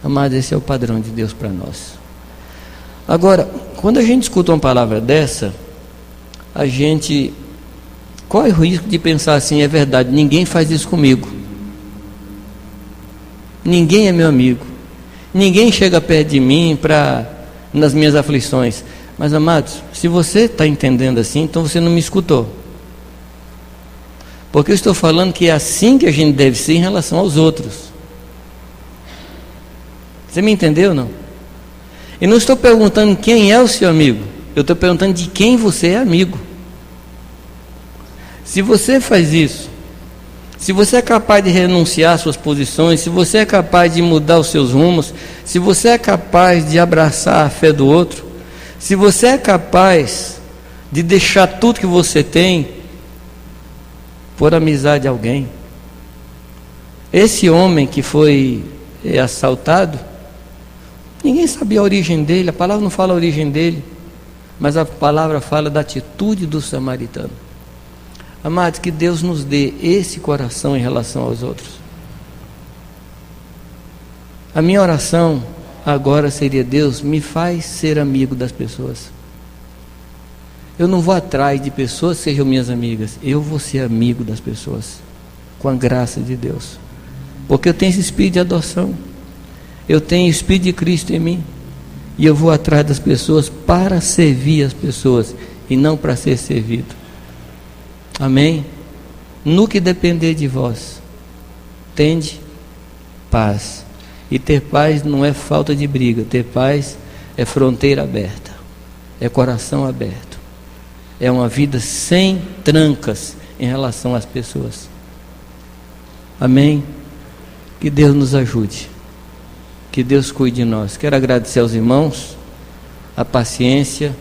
Amados, esse é o padrão de Deus para nós. Agora, quando a gente escuta uma palavra dessa, a gente corre o risco de pensar assim: é verdade, ninguém faz isso comigo, ninguém é meu amigo, ninguém chega perto de mim nas minhas aflições. Mas amados, se você está entendendo assim, então você não me escutou, porque eu estou falando que é assim que a gente deve ser em relação aos outros. Você me entendeu ou não? Eu não estou perguntando quem é o seu amigo, eu estou perguntando de quem você é amigo. Se você faz isso, se você é capaz de renunciar às suas posições, se você é capaz de mudar os seus rumos, se você é capaz de abraçar a fé do outro, se você é capaz de deixar tudo que você tem por amizade a alguém. Esse homem que foi assaltado, ninguém sabia a origem dele, a palavra não fala a origem dele, mas a palavra fala da atitude do samaritano. Amados, que Deus nos dê esse coração em relação aos outros. A minha oração agora seria: Deus, me faz ser amigo das pessoas. Eu não vou atrás de pessoas que sejam minhas amigas, eu vou ser amigo das pessoas, com a graça de Deus, porque eu tenho esse espírito de adoção, eu tenho o espírito de Cristo em mim, e eu vou atrás das pessoas para servir as pessoas, e não para ser servido. Amém? No que depender de vós, tende paz. E ter paz não é falta de briga, ter paz é fronteira aberta, é coração aberto, é uma vida sem trancas em relação às pessoas. Amém? Que Deus nos ajude, que Deus cuide de nós. Quero agradecer aos irmãos a paciência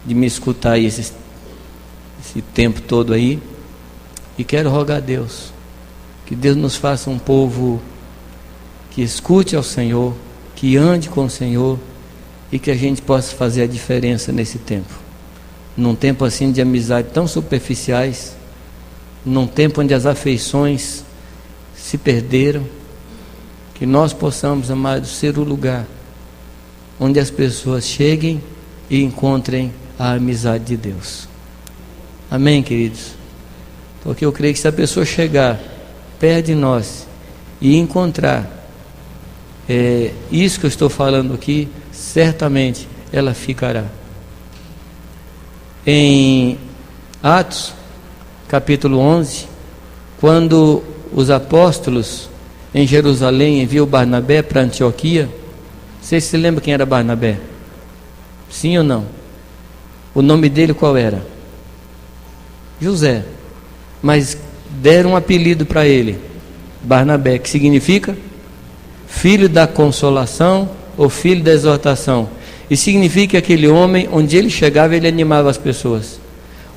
de me escutar aí esse tempo todo aí, e quero rogar a Deus que Deus nos faça um povo que escute ao Senhor, que ande com o Senhor, e que a gente possa fazer a diferença nesse tempo, num tempo assim de amizade tão superficiais, num tempo onde as afeições se perderam, que nós possamos, amados, ser o lugar onde as pessoas cheguem e encontrem a amizade de Deus. Amém, queridos? Porque eu creio que se a pessoa chegar perto de nós e encontrar isso que eu estou falando aqui, certamente ela ficará. Em Atos, capítulo 11, quando os apóstolos em Jerusalém enviam Barnabé para Antioquia, vocês se lembram quem era Barnabé? Sim ou não? O nome dele qual era? José. Mas deram um apelido para ele, Barnabé, que significa filho da consolação ou filho da exortação. E significa que aquele homem, onde ele chegava, ele animava as pessoas,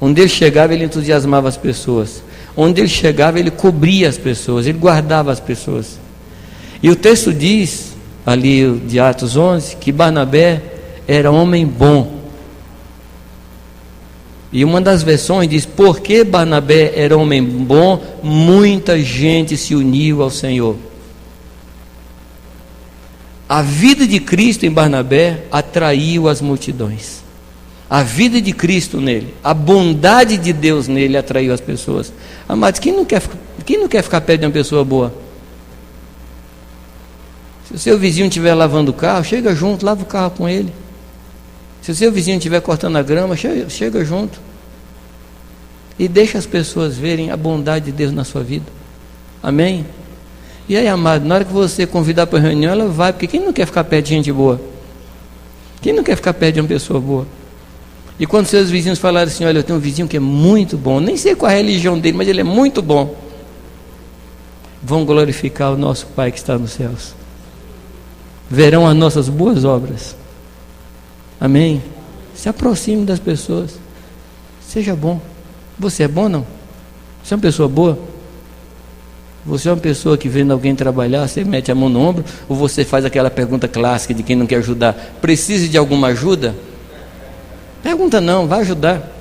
onde ele chegava, ele entusiasmava as pessoas, onde ele chegava, ele cobria as pessoas, ele guardava as pessoas. E o texto diz ali de Atos 11 que Barnabé era homem bom. E uma das versões diz: porque Barnabé era homem bom, muita gente se uniu ao Senhor. A vida de Cristo em Barnabé atraiu as multidões. A vida de Cristo nele, a bondade de Deus nele atraiu as pessoas. Amados, quem não quer ficar perto de uma pessoa boa? Se o seu vizinho estiver lavando o carro, chega junto, lava o carro com ele. Se o seu vizinho estiver cortando a grama, chega junto. E deixa as pessoas verem a bondade de Deus na sua vida. Amém? E aí, amado, na hora que você convidar para a reunião, ela vai, porque quem não quer ficar perto de gente boa? Quem não quer ficar perto de uma pessoa boa? E quando seus vizinhos falarem assim: olha, eu tenho um vizinho que é muito bom, nem sei qual é a religião dele, mas ele é muito bom, vão glorificar o nosso Pai que está nos céus, verão as nossas boas obras. Amém? Se aproxime das pessoas, seja bom. Você é bom ou não? Você é uma pessoa boa? Você é uma pessoa que vendo alguém trabalhar, você mete a mão no ombro, ou você faz aquela pergunta clássica de quem não quer ajudar: precisa de alguma ajuda? Pergunta não, vai ajudar.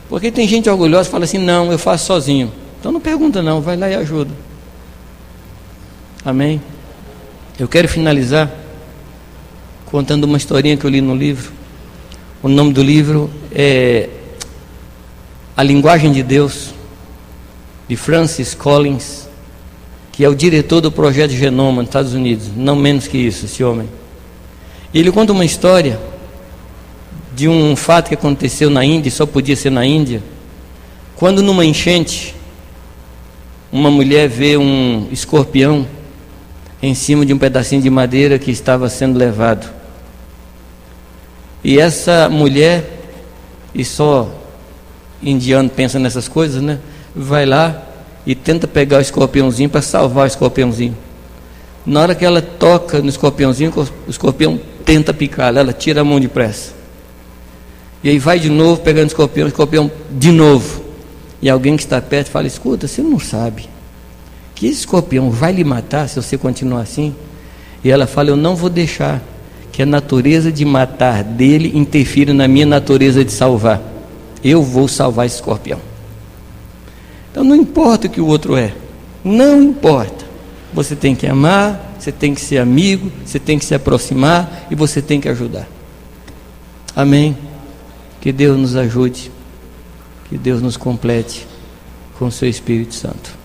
Porque tem gente orgulhosa que fala assim: não, eu faço sozinho. Então não pergunta não, vai lá e ajuda. Amém? Eu quero finalizar contando uma historinha que eu li no livro. O nome do livro é A Linguagem de Deus, de Francis Collins, que é o diretor do Projeto Genoma nos Estados Unidos, não menos que isso, esse homem. E ele conta uma história de um fato que aconteceu na Índia, só podia ser na Índia, quando numa enchente, uma mulher vê um escorpião em cima de um pedacinho de madeira que estava sendo levado. E essa mulher, e só indiano pensa nessas coisas, né? Vai lá e tenta pegar o escorpiãozinho para salvar o escorpiãozinho. Na hora que ela toca no escorpiãozinho, o escorpião tenta picá-la, ela tira a mão depressa. E aí vai de novo pegando o escorpião de novo. E alguém que está perto fala: escuta, você não sabe que esse escorpião vai lhe matar se você continuar assim? E ela fala: eu não vou deixar que a natureza de matar dele interfira na minha natureza de salvar. Eu vou salvar esse escorpião. Então não importa o que o outro é, não importa. Você tem que amar, você tem que ser amigo, você tem que se aproximar e você tem que ajudar. Amém? Que Deus nos ajude, que Deus nos complete com o seu Espírito Santo.